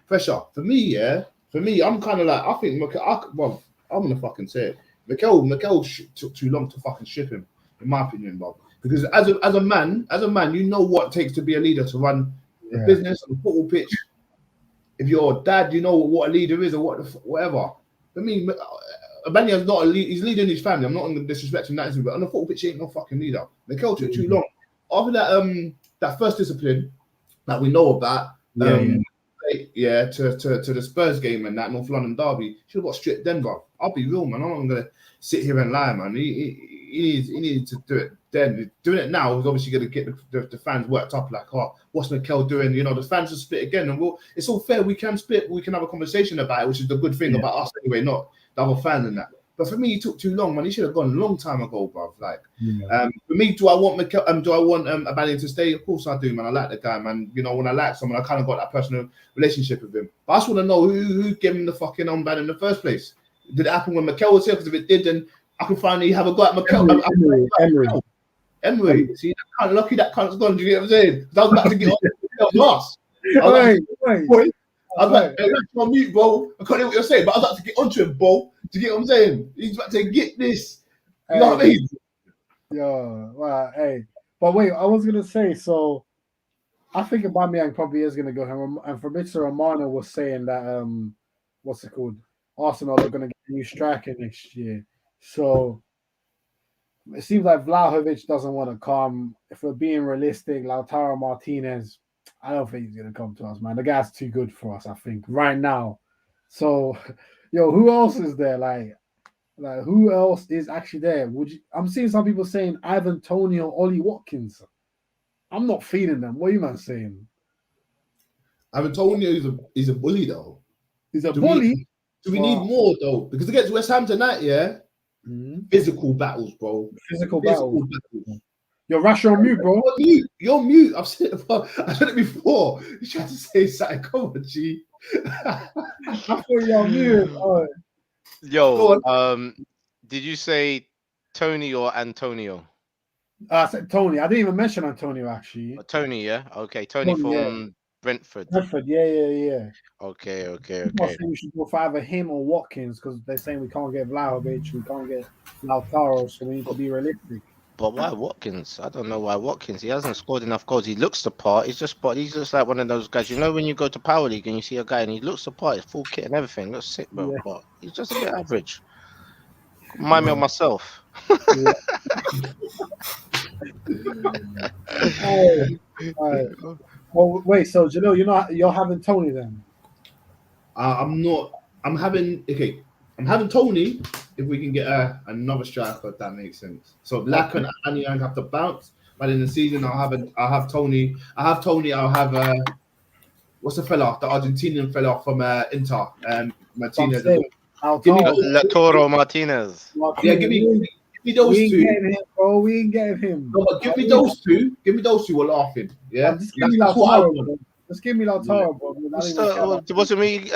pressure. For me, I'm kind of like, I think I'm gonna fucking say it. Mikel took too long to fucking ship him, in my opinion, Bob. Because as a man, you know what it takes to be a leader, to run a business on the football pitch. If you're a dad, you know what a leader is or whatever. For me, Aubameyan's not a lead. He's leading his family. I'm not disrespecting that, but on the football pitch, he ain't no fucking leader. Mikel took too long. After that first discipline that we know about, to the Spurs game and that North London derby, should have got stripped then, bro. I'll be real, man. I'm not gonna sit here and lie, man. He needs to do it then. Doing it now is obviously going to get the fans worked up. Like, oh, what's Mikel doing? You know, the fans will split again, and it's all fair. We can split. We can have a conversation about it, which is the good thing about us anyway, not the other fan and that. But for me, he took too long, man. He should have gone a long time ago, bro. Like, for me, do I want Aubameyan to stay? Of course I do, man. I like the guy, man. You know, when I like someone, I kind of got that personal relationship with him. But I just want to know who gave him the fucking unban in the first place. Did it happen when Mikel was here? Because if it did, then I can finally have a go at Mikel. Emery. See, that cunt, lucky that cunt's gone. Do you get what I'm saying? I was about to get on Mikel's last. I was like, hey, on mute, bro. I can't hear what you're saying, but I was about to get onto him, bro. Do you get what I'm saying? He's about to get this. You know what I mean? Yeah, well, hey. But wait, I was gonna say, so I think Aubameyang probably is gonna go. And Fabrizio Romano was saying that what's it called? Arsenal are gonna get a new striker next year. So it seems like Vlahovic doesn't want to come. If we're being realistic, Lautaro Martinez, I don't think he's gonna come to us, man. The guy's too good for us, I think, right now. So, yo, who else is there? Like who else is actually there? I'm seeing some people saying Ivan Toney or Ollie Watkins. I'm not feeding them. What are you man saying? Ivan Toney is a bully though. He's a bully. Do we need more though? Because against West Ham tonight, physical battles, bro. Physical battles. You're Rash on mute, bro. You're mute. I've said it before. You tried to say something. Come on, G. I thought y'all knew it. Oh, Yo, Go on. did you say Tony or Antonio? I said Tony. I didn't even mention Antonio actually. Tony, yeah. Okay, Tony Tony, yeah. from Brentford. Brentford, yeah. Okay. People are saying we should go for either him or Watkins because they're saying we can't get Vlahovic, we can't get Lautaro, so we need to be realistic. But why Watkins? I don't know why Watkins. He hasn't scored enough goals. He looks the part. He's just like one of those guys. You know when you go to Power League and you see a guy and he looks the part, he's full kit and everything. Looks sick, bro. Yeah. But he's just a bit average. Remind me of myself. Yeah. All right. Well, wait. So Jalil, you're having Tony then? I'm not. I'm having Tony if we can get another striker. If that makes sense. So Black and Aubameyang have to bounce, but in the season I'll have Tony. I'll have what's the fella? The Argentinian fella from Inter. Martinez. Give me Lautaro Martinez. Yeah, give me those we two. Ain't getting him, bro. We ain't getting him. No, but give me those two. Give me those two. We're laughing. Yeah. Just give me Lautaro, bro. Just give me Lautaro, bro. Wasn't we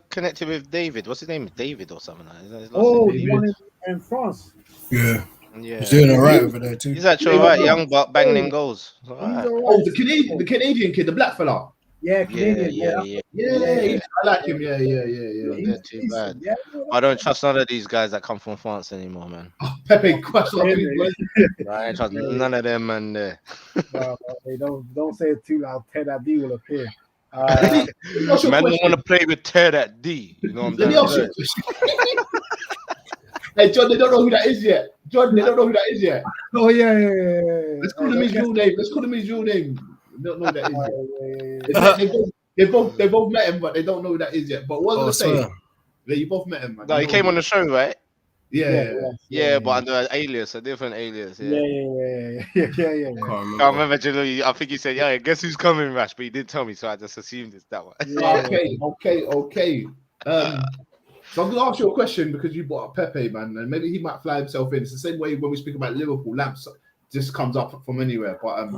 connected with David? What's his name? David or something like that. The one in France. Yeah. Yeah. He's doing all right over there too. He's actually all right, young but banging in goals. All right. Oh, the Canadian kid, the black fella. Yeah, Canadian. Yeah. I like him. Yeah. Not too bad. Yeah, I don't trust none of these guys that come from France anymore, man. Oh, Pepe, I ain't trust none of them, man. They don't say it too loud. Ted D will appear. Man don't want to play with Ted at D. You know what I'm saying? Hey, John, they don't know who that is yet. Oh yeah. Let's call him his real name. They don't know who that is yet. They both met him, but they don't know who that is yet. But what was I saying? Yeah, you both met him, man. No, he came on the show, right? Yeah, but under an alias, a different alias. Yeah. I remember, I think he said, "Yeah, guess who's coming, Rash?" But he didn't tell me, so I just assumed it's that one. Okay. So I'm gonna ask you a question because you brought up Pepe, man, and maybe he might fly himself in. It's the same way when we speak about Liverpool, Lamps just comes up from anywhere. But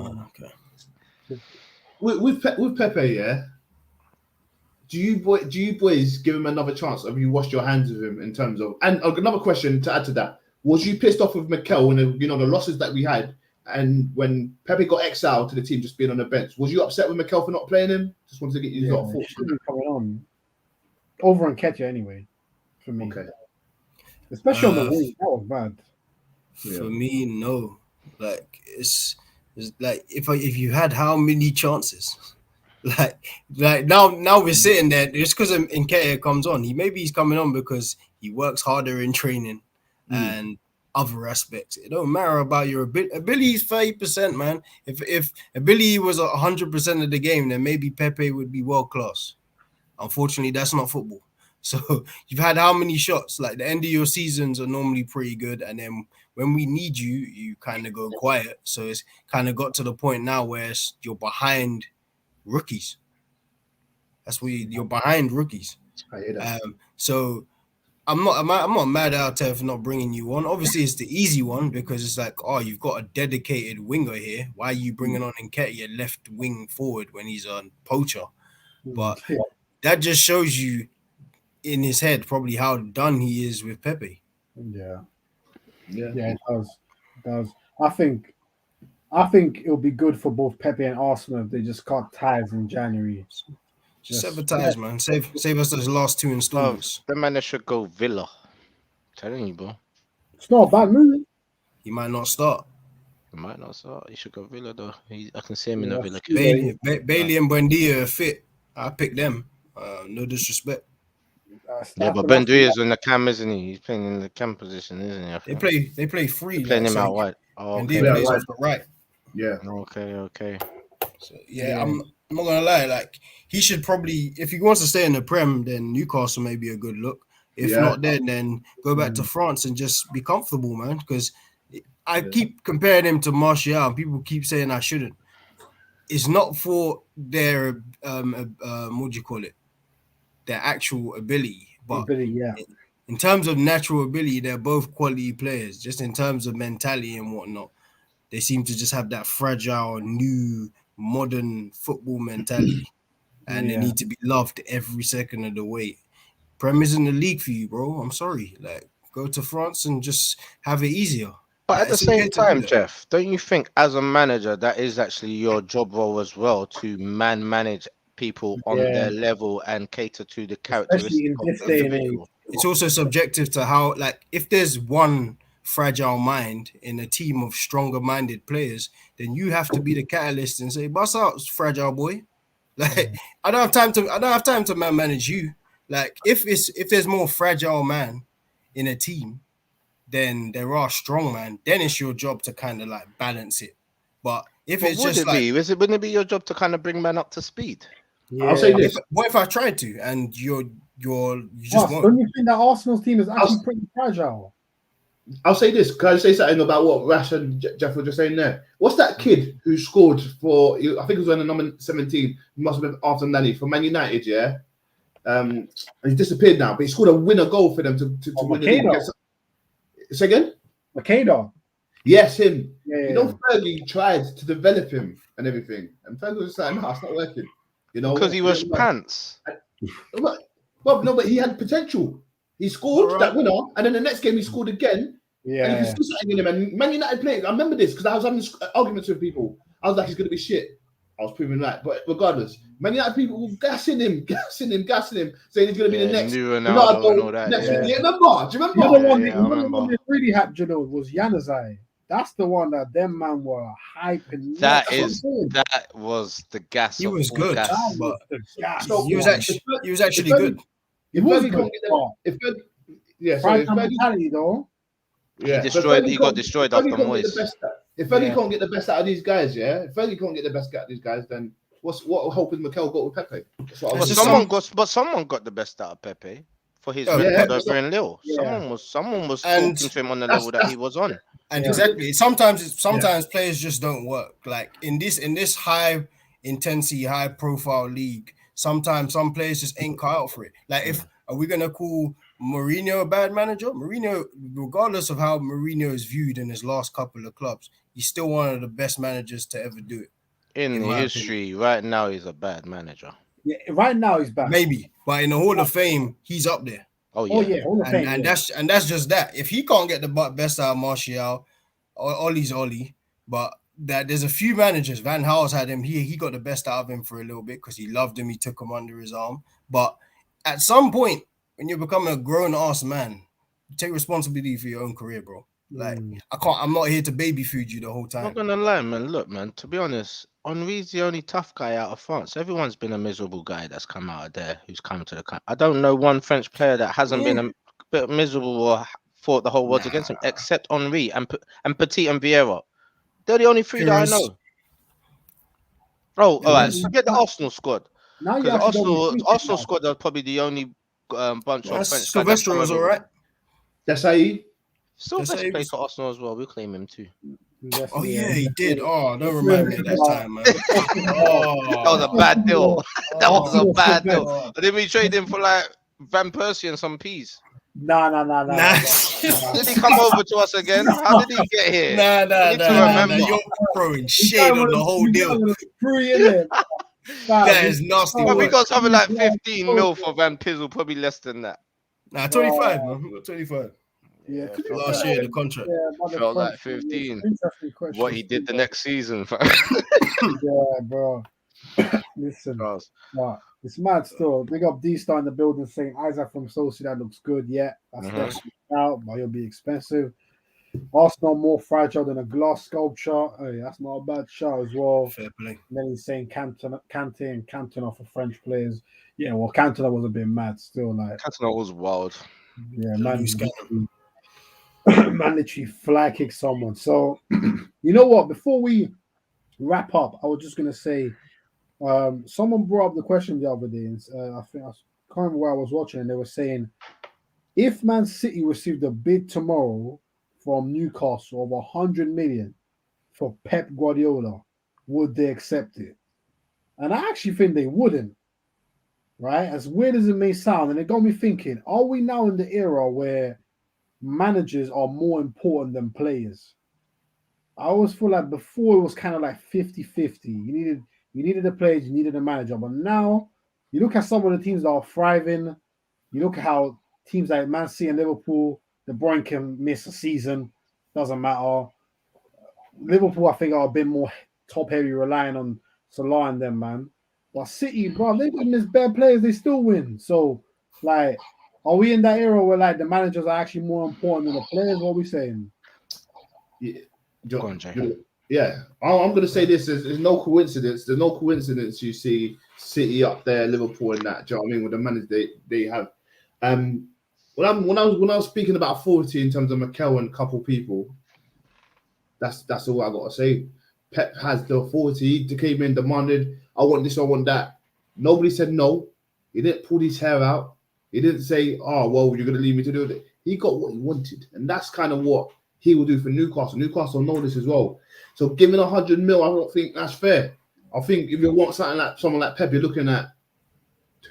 with Pepe, yeah. Do you boys give him another chance? Have you washed your hands of him in terms of? And another question to add to that: was you pissed off with Mikel when the losses that we had, and when Pepe got exiled to the team, just being on the bench? Was you upset with Mikel for not playing him? Just wanted to get you lot of thoughts. Coming on over Nketiah anyway, for me. Okay. Especially on the wing, that was bad. For me, no. Like it's like if you had how many chances? Like now we're sitting there just because Nketiah comes on. He's coming on because he works harder in training and other aspects. It don't matter about your ability is 30%, man. If ability was 100% of the game, then maybe Pepe would be world class. Unfortunately, that's not football. So you've had how many shots? Like the end of your seasons are normally pretty good, and then when we need you, you kind of go quiet. So it's kind of got to the point now where you're behind rookies. That's where you're behind rookies. So I'm not mad at Arteta for not bringing you on. Obviously, it's the easy one because it's like, oh, you've got a dedicated winger here. Why are you bringing on Nketiah left wing forward when he's a poacher? But that just shows you in his head probably how done he is with Pepe. Yeah, it does. I think it'll be good for both Pepe and Arsenal if they just cut ties in January. Just sever ties, man. Save us those last two installments. The man that should go Villa. I'm telling you, bro. It's not a bad move. He might not start. He should go Villa though. I can see him in a Villa. Bailey and Buendia are fit. I pick them. No disrespect. But Buendia is in the cam, isn't he? He's playing in the cam position, isn't he? They play free. Playing him out wide. Buendia plays off the right. Yeah. Okay. So, I'm not gonna lie. Like he should probably, if he wants to stay in the Prem, then Newcastle may be a good look. If not, then go back to France and just be comfortable, man. Because I keep comparing him to Martial, and people keep saying I shouldn't. It's not for their what do you call it? Their actual ability, but in terms of natural ability, they're both quality players. Just in terms of mentality and whatnot, they seem to just have that fragile, new, modern football mentality. and they need to be loved every second of the way. Prem isn't the league for you, bro. I'm sorry. Like, go to France and just have it easier. But at the It's okay same to do time, that. Jeff, don't you think as a manager that is actually your job role as well to manage people on their level and cater to the especially characteristics in of this the day and age. individual? It's also subjective to how, like, if there's one fragile mind in a team of stronger minded players, then you have to be the catalyst and say, "Bust out, fragile boy." Like, I don't have time to manage you. Like, if there's more fragile man in a team than there are strong man, then it's your job to kind of like balance it. But if But it's would just it like, be? Wouldn't it be your job to kind of bring man up to speed? I'll say Yeah. this. what if I tried to and you just Ross, won't? don't you think that Arsenal's team is actually pretty fragile? I'll say this. Can I say something about what Rash and Jeff were just saying there? What's that kid who scored for, I think it was when the number 17, must have been after Nani, for Man United, yeah? And he's disappeared now, but he scored a winner goal for them to win the league. Say again? Makeda. Yes, him. Yeah. You know, Fergie tried to develop him and everything. And Fergie was like, no, it's not working. You know, Because he was pants. Well, no, but he had potential. He scored that winner, and then the next game he scored again. Yeah. And you can see something in him. And Man United playing, I remember this because I was having arguments with people. I was like, he's going to be shit. I was proving right. But regardless, Man United people were gassing him, saying he's going to be the next. New Ronaldo and all that. Next yeah. Do you remember? The other one they really had, was Januzaj. That's the one that them man were hyping. That was the gas. He was good, but he was actually good. If Fergie can't get them, if mentality though. Yeah, he got destroyed after Moyes. If Fergie can't get the best out of these guys, if Fergie can't get the best out of these guys, then what hope has Mikel got with Pepe? Someone got the best out of Pepe for his record over in Lille. Someone was talking to him on the level that he was on. And exactly, sometimes players just don't work. Like in this high intensity, high profile league, sometimes some players just ain't cut out for it. Like, are we gonna call Mourinho a bad manager? Mourinho, regardless of how Mourinho is viewed in his last couple of clubs, he's still one of the best managers to ever do it. In history, right now he's a bad manager. Yeah, right now he's bad. Maybe, but in the Hall of Fame, he's up there. Oh yeah, Hall of Fame, and that's just that. If he can't get the best out of Martial, Ollie's Ollie, but that there's a few managers. Van Gaal's had him. He got the best out of him for a little bit because he loved him. He took him under his arm. But at some point, when you become a grown-ass man, you take responsibility for your own career, bro. Like, I'm not here to baby food you the whole time. I'm not gonna lie, man. Look, man, to be honest, Henri's the only tough guy out of France. Everyone's been a miserable guy that's come out of there who's come to the country. I don't know one French player that hasn't been a bit miserable or thought the whole world's against him, except Henri and Petit and Vieira. They're the only three that I know. Oh, all right. So get the Arsenal squad. Because Arsenal squad are probably the only bunch of French. Sylvester was all right. Desai. Sylvester plays for Arsenal as well. We'll claim him too. Oh yeah, he did. Oh, don't remind me of that time, man. That was a bad deal. That was a bad deal. Didn't we trade him for like Van Persie and some peas? Nah. Did he come over to us again? How did he get here? Nah. You're throwing shade on the whole deal. That is nasty. But we got something like 15 mil for Van Pizzle, probably less than that. Nah, 25, man. We got 25. Yeah, last year the contract felt like 15. What he did the next season, yeah, bro. Listen, it's mad still. Big up D-Star in the building saying Isaac from Sociedad looks good. Yeah, that's out, but he'll be expensive. Arsenal more fragile than a glass sculpture. Hey, that's not a bad shot as well. Fair play. And then he's saying Kante and Cantona for French players. Yeah, well, Cantona was a bit mad still. Like Cantona was wild. Yeah, man literally flag kicked someone. So you know what? Before we wrap up, I was just gonna say, someone brought up the question the other day, and I think I can't remember where I was watching, and they were saying, if Man City received a bid tomorrow from Newcastle of 100 million for Pep Guardiola, would they accept it? And I actually think they wouldn't. Right? As weird as it may sound, and it got me thinking, are we now in the era where managers are more important than players? I always feel like before it was kind of like 50-50. You needed the players, you needed a manager. But now you look at some of the teams that are thriving. You look at how teams like Man City and Liverpool, De Bruyne can miss a season, doesn't matter. Liverpool, I think, are a bit more top heavy, relying on Salah and them, man. But City, bro, they can miss bad players, they still win. So, like, are we in that era where like the managers are actually more important than the players? What are we saying? Yeah, Go on, Jay. yeah. I'm going to say this: there's no coincidence. There's no coincidence you see City up there, Liverpool, and that. Do you know what I mean? With the managers they have. When I was speaking about 40 in terms of Mikel and a couple people, that's all I got to say. Pep has the 40. He came in, demanded, I want this, I want that. Nobody said no. He didn't pull his hair out. He didn't say, oh, well, you're going to leave me to do it. He got what he wanted. And that's kind of what he will do for Newcastle. Newcastle know this as well. So giving 100 mil, I don't think that's fair. I think if you want something like someone like Pep, you're looking at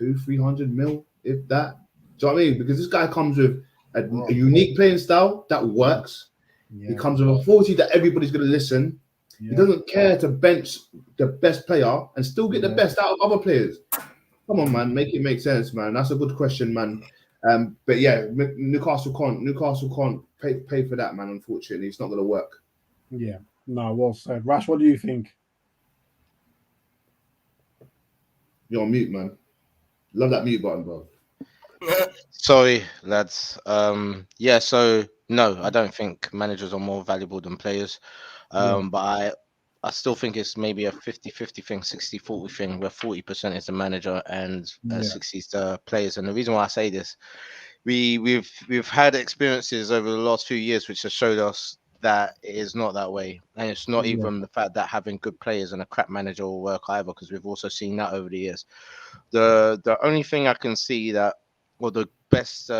200-300 mil, if that. Do you know what I mean? Because this guy comes with a unique playing style that works. Yeah. He comes with a 40 that everybody's going to listen. Yeah. He doesn't care to bench the best player and still get the best out of other players. Come on, man, make it make sense, man. That's a good question, man. But yeah, Newcastle can't pay for that, man. Unfortunately, it's not going to work. Yeah, no, well said. Rash, what do you think? You're on mute, man. Love that mute button, bro. Sorry, lads. Yeah, so no, I don't think managers are more valuable than players. But I still think it's maybe a 50-50 thing, 60-40 thing, where 40% is the manager and 60 is the players. And the reason why I say this, we've had experiences over the last few years which have showed us that it is not that way. And it's not even the fact that having good players and a crap manager will work either, because we've also seen that over the years. The only thing I can see that, or the best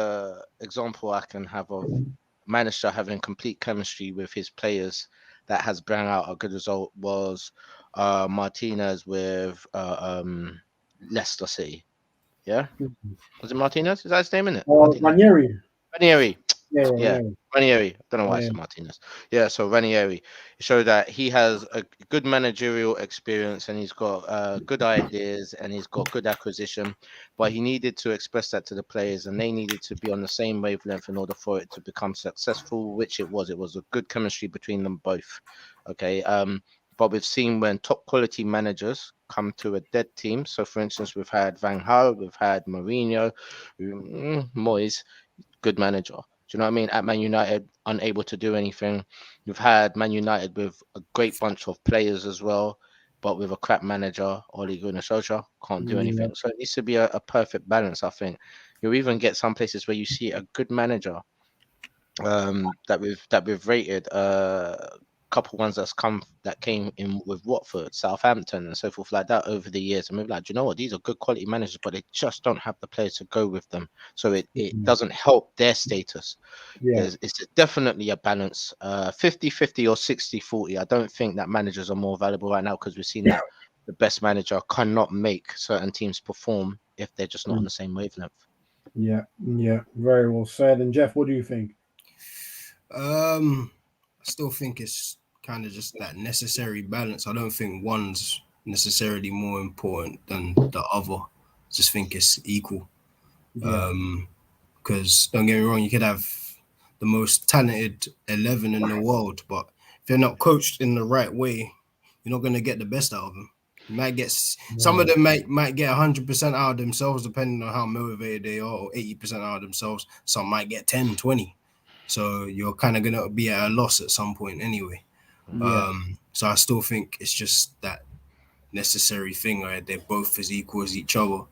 example I can have of manager having complete chemistry with his players that has brought out a good result was Martinez with Leicester City. Yeah? Was it Martinez? Is that his name, isn't it? Ranieri. Yeah. Ranieri. I don't know why I said Martinez. Yeah, so Ranieri. It showed that he has a good managerial experience and he's got good ideas and he's got good acquisition, but he needed to express that to the players and they needed to be on the same wavelength in order for it to become successful, which it was. It was a good chemistry between them both. Okay. But we've seen when top quality managers come to a dead team. So, for instance, we've had Van Gaal, we've had Mourinho, Moyes, good manager. Do you know what I mean? At Man United, unable to do anything. You've had Man United with a great bunch of players as well, but with a crap manager, Ole Gunnar Solskjaer, can't do anything. So it needs to be a perfect balance, I think. You'll even get some places where you see a good manager that we've rated. Couple ones that came in with Watford, Southampton, and so forth like that over the years, and we're like, do you know what? These are good quality managers, but they just don't have the players to go with them, so it doesn't help their status. It's definitely a balance, 50-50 or 60-40. I don't think that managers are more valuable right now, because we've seen that the best manager cannot make certain teams perform if they're just not on the same wavelength. Yeah, very well said. And Jeff, what do you think? I still think it's kind of just that necessary balance. I don't think one's necessarily more important than the other. I just think it's equal. Because don't get me wrong, you could have the most talented 11 in the world, but if they're not coached in the right way, you're not going to get the best out of them. You might get some of them might get 100% out of themselves, depending on how motivated they are, or 80% out of themselves. Some might get 10, 20. So you're kind of going to be at a loss at some point anyway. So I still think it's just that necessary thing, right? They're both as equal as each other.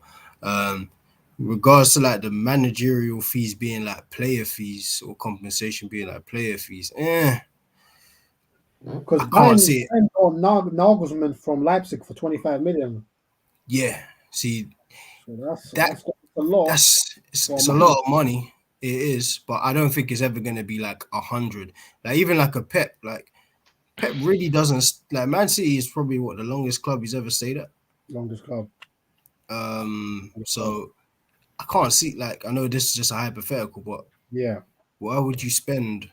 Regards to like the managerial fees being like player fees or compensation being like player fees, because I can't see it. Nagelsmann from Leipzig for 25 million. Yeah, see, so that's a lot. It's a lot of money. It is, but I don't think it's ever going to be like 100. Like even like a Pep really doesn't like. Man City is probably the longest club he's ever stayed at. Longest club. So I can't see, like, I know this is just a hypothetical, but why would you spend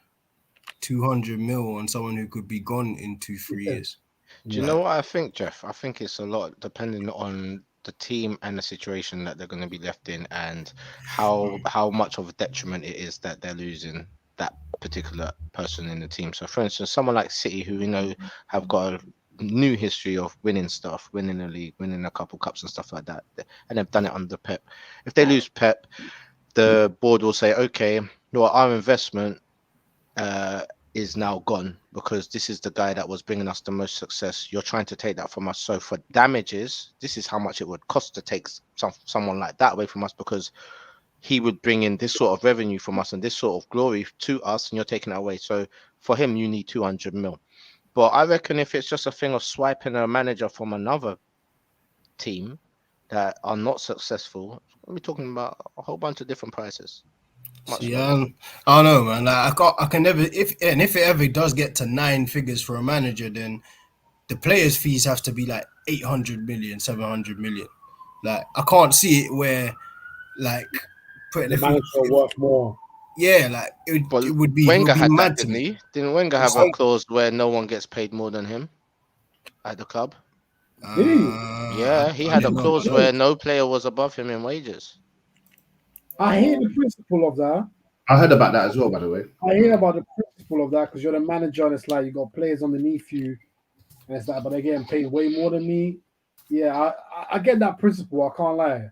200 mil on someone who could be gone in 2-3 years? Do you know what I think, Jeff? I think it's a lot depending on the team and the situation that they're going to be left in, and how much of a detriment it is that they're losing that particular person in the team. So, for instance, someone like City, who we know have got a new history of winning stuff, winning the league, winning a couple cups and stuff like that, and they've done it under Pep. If they lose Pep, the board will say, okay, no, our investment is now gone because this is the guy that was bringing us the most success. You're trying to take that from us. So for damages, this is how much it would cost to take someone like that away from us, because he would bring in this sort of revenue from us and this sort of glory to us, and you're taking it away. So for him, you need 200 mil. But I reckon if it's just a thing of swiping a manager from another team that are not successful, we're talking about a whole bunch of different prices. Yeah, I don't know, man. Like, I can never. If it ever does get to 9 figures for a manager, then the players' fees have to be like 800 million, 700 million. Like, I can't see it where, like, putting the manager worth more. Yeah, like it would be. Wenger had mad that, to didn't me. he? Didn't Wenger have a clause where no one gets paid more than him at the club? Did he? Yeah, he had a clause where no player was above him in wages. I hear the principle of that. I heard about that as well, by the way. I hear about the principle of that because you're the manager and it's like you got players underneath you, and it's like, but they're getting paid way more than me. Yeah, I get that principle. I can't lie.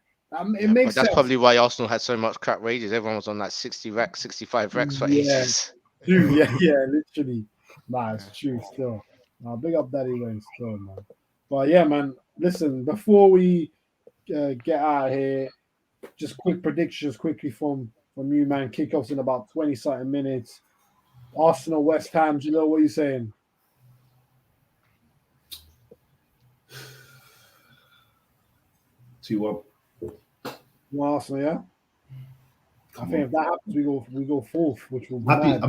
It makes that's sense. probably why Arsenal had so much crap wages. Everyone was on like 60 racks, 65 racks for ages. True. Yeah, literally. Nah, it's true still. Big up Daddy Wayne still, man. But yeah, man, listen, before we get out of here, just quick predictions quickly from you, man. Kickoffs in about 20-something minutes. Arsenal, West Ham, do you know what you're saying? 2-1. Arsenal, yeah? I think if that happens, we go fourth, which will be happy. mad.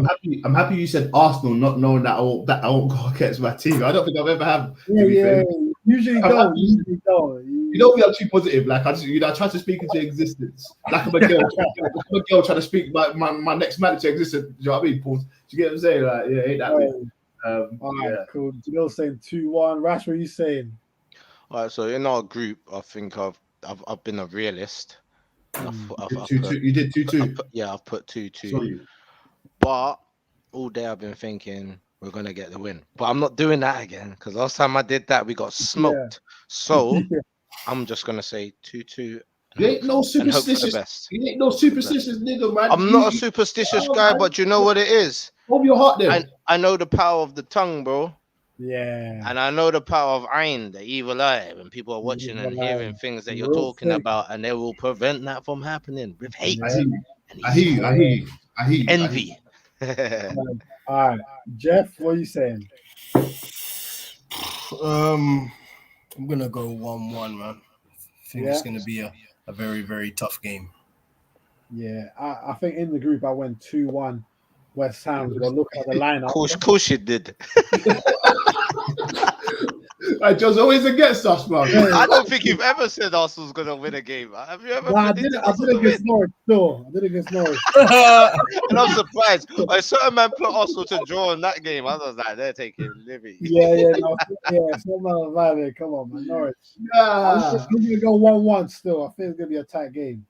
I'm happy you said Arsenal, not knowing that I won't go against my team. I don't think I've ever had. Yeah. Usually don't. You don't be too positive. Like I try to speak into existence. Like I'm a girl. I'm a girl trying to speak my next match to existence. Do you know what I mean, Paul? Do you get what I'm saying? Like, yeah, ain't that way. All right, cool. Janelle saying 2-1. Rash, what are you saying? All right, so in our group, I think I've been a realist. You did 2-2. I've put 2-2. But all day I've been thinking we're gonna get the win. But I'm not doing that again because last time I did that we got smoked. Yeah. So I'm just gonna say 2-2. You ain't no superstitious. You ain't no superstitious nigga, man. I'm not a superstitious guy, but you know what it is. Open your heart then. I know the power of the tongue, bro. Yeah. And I know the power of Ayn, the evil eye, when people are watching and hearing things that you're talking about, and they will prevent that from happening with hate. I hear you. Envy. All right. Jeff, what are you saying? I'm gonna go 1-1, man. I think it's gonna be a very, very tough game. Yeah, I think in the group I went 2-1 West Ham. But look at the lineup. Of course you did. Joe's always against us, man. I don't think you've ever said Arsenal's gonna win a game. Have you ever? I did against Norwich. I did against Norwich. And I'm surprised. A certain man put Arsenal to draw in that game. I was like, they're taking liberty. Yeah. Some man was there. Come on, man, Norwich. I'm gonna go 1-1 still. I think it's gonna be a tight game.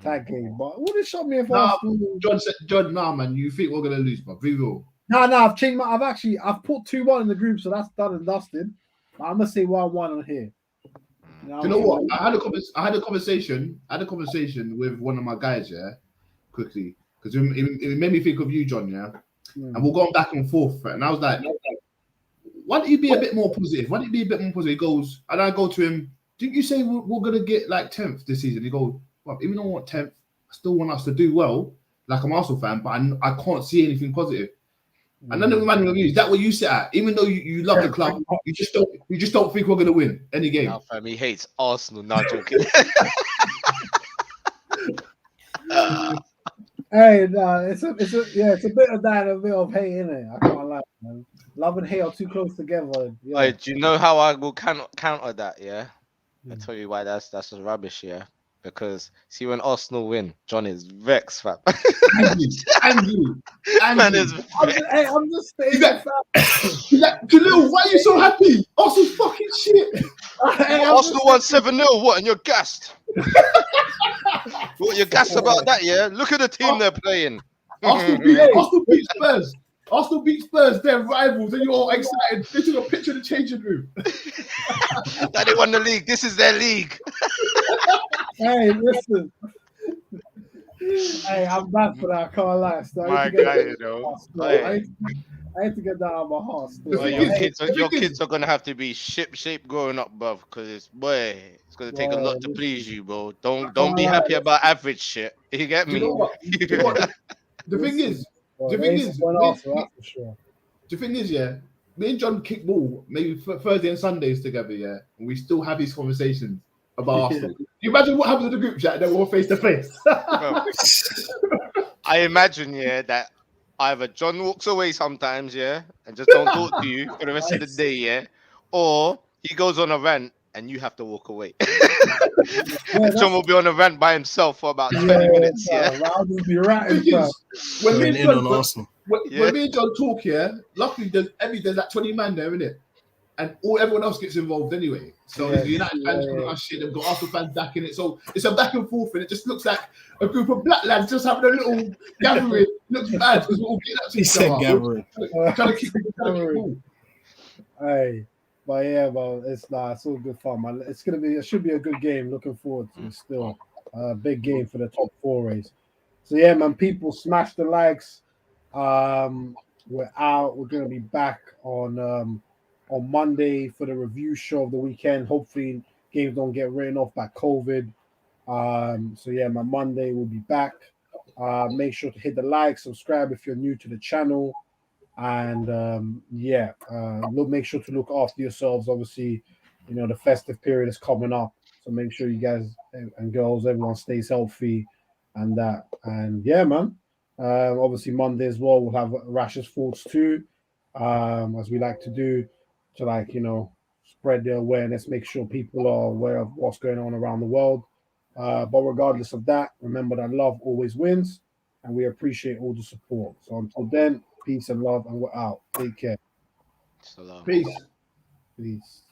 Tight game. But would it shock me if Arsenal? John, nah, man. You think we're gonna lose, but we will. No. I've changed I've put 2-1 in the group, so that's done and dusted. I'm gonna say 1-1 on here. You know what? I had a conversation with one of my guys, quickly, because it made me think of you, John, and we're going back and forth, and I was like, why don't you be a bit more positive? He goes, and I go to him, didn't you say we're gonna get like 10th this season? He goes, well, even though I want 10th, I still want us to do well, like I'm an Arsenal fan, but I can't see anything positive. And then the man with you, is that what you sit at? Even though you love the club, you just don't think we're gonna win any game. No, fam, he hates Arsenal. Not joking. Hey, no, it's a bit of that and a bit of hate in it. I can't lie, man. Love and hate are too close together. Yeah. Wait, do you know how I will counter that? Yeah, I'll tell you why that's rubbish. Yeah, because see when Arsenal win, John is vexed, fam. Angry. Man is vexed. I'm just saying Is that- Khalil, why are you so happy? Arsenal's fucking shit. Arsenal won 7-0. What? And you're gassed? What? You're gassed about that? Yeah. Look at the team they're playing. Arsenal beat Spurs. Arsenal beat Spurs. They're rivals, and you're all excited. They took a picture in the changing room. That they won the league. This is their league. Hey, listen. Hey, I'm bad for that. I can't lie. So My guy, you know. I had to get that out of my heart. Still. Oh, your kids are gonna have to be ship shape growing up, bro. Because it's gonna take a lot to please you, bro. Don't be happy about average shit. You get me? You know what? The thing is, yeah, me and John kick ball maybe Thursday and Sundays together, yeah, and we still have these conversations about Arsenal. You imagine what happens in the group chat? Then we're face to face. I imagine, yeah, that either John walks away sometimes, yeah, and just don't talk to you for the rest of the day, yeah, or he goes on a rant and you have to walk away. John will be on a rant by himself for about 20 minutes, yeah. I'll just be ranting, when me and John talk, yeah, luckily there's like 20 man there, isn't it? And everyone else gets involved anyway. So the United fans us shit, they've got Arsenal fans back in it. So it's a back and forth, and it just looks like a group of black lads just having a little gathering. Looks bad because we're all getting up to each other. Gathering. Trying to keep it. Hey, but yeah, well, it's all good fun, man. It should be a good game. Looking forward to it still. Big game for the top 4 race. So yeah, man, people smash the likes. We're out. We're gonna be back on Monday for the review show of the weekend. Hopefully games don't get written off by COVID. So yeah, my Monday will be back. Make sure to hit the like, subscribe if you're new to the channel, and make sure to look after yourselves. Obviously, you know the festive period is coming up, so make sure you guys and girls, everyone stays healthy, and that. And yeah, man. Obviously Monday as well, we'll have Rash's thoughts too, as we like to do, to spread the awareness, make sure people are aware of what's going on around the world. But regardless of that, remember that love always wins, and we appreciate all the support. So until then, peace and love, and we're out. Take care. Salam. Peace. Peace.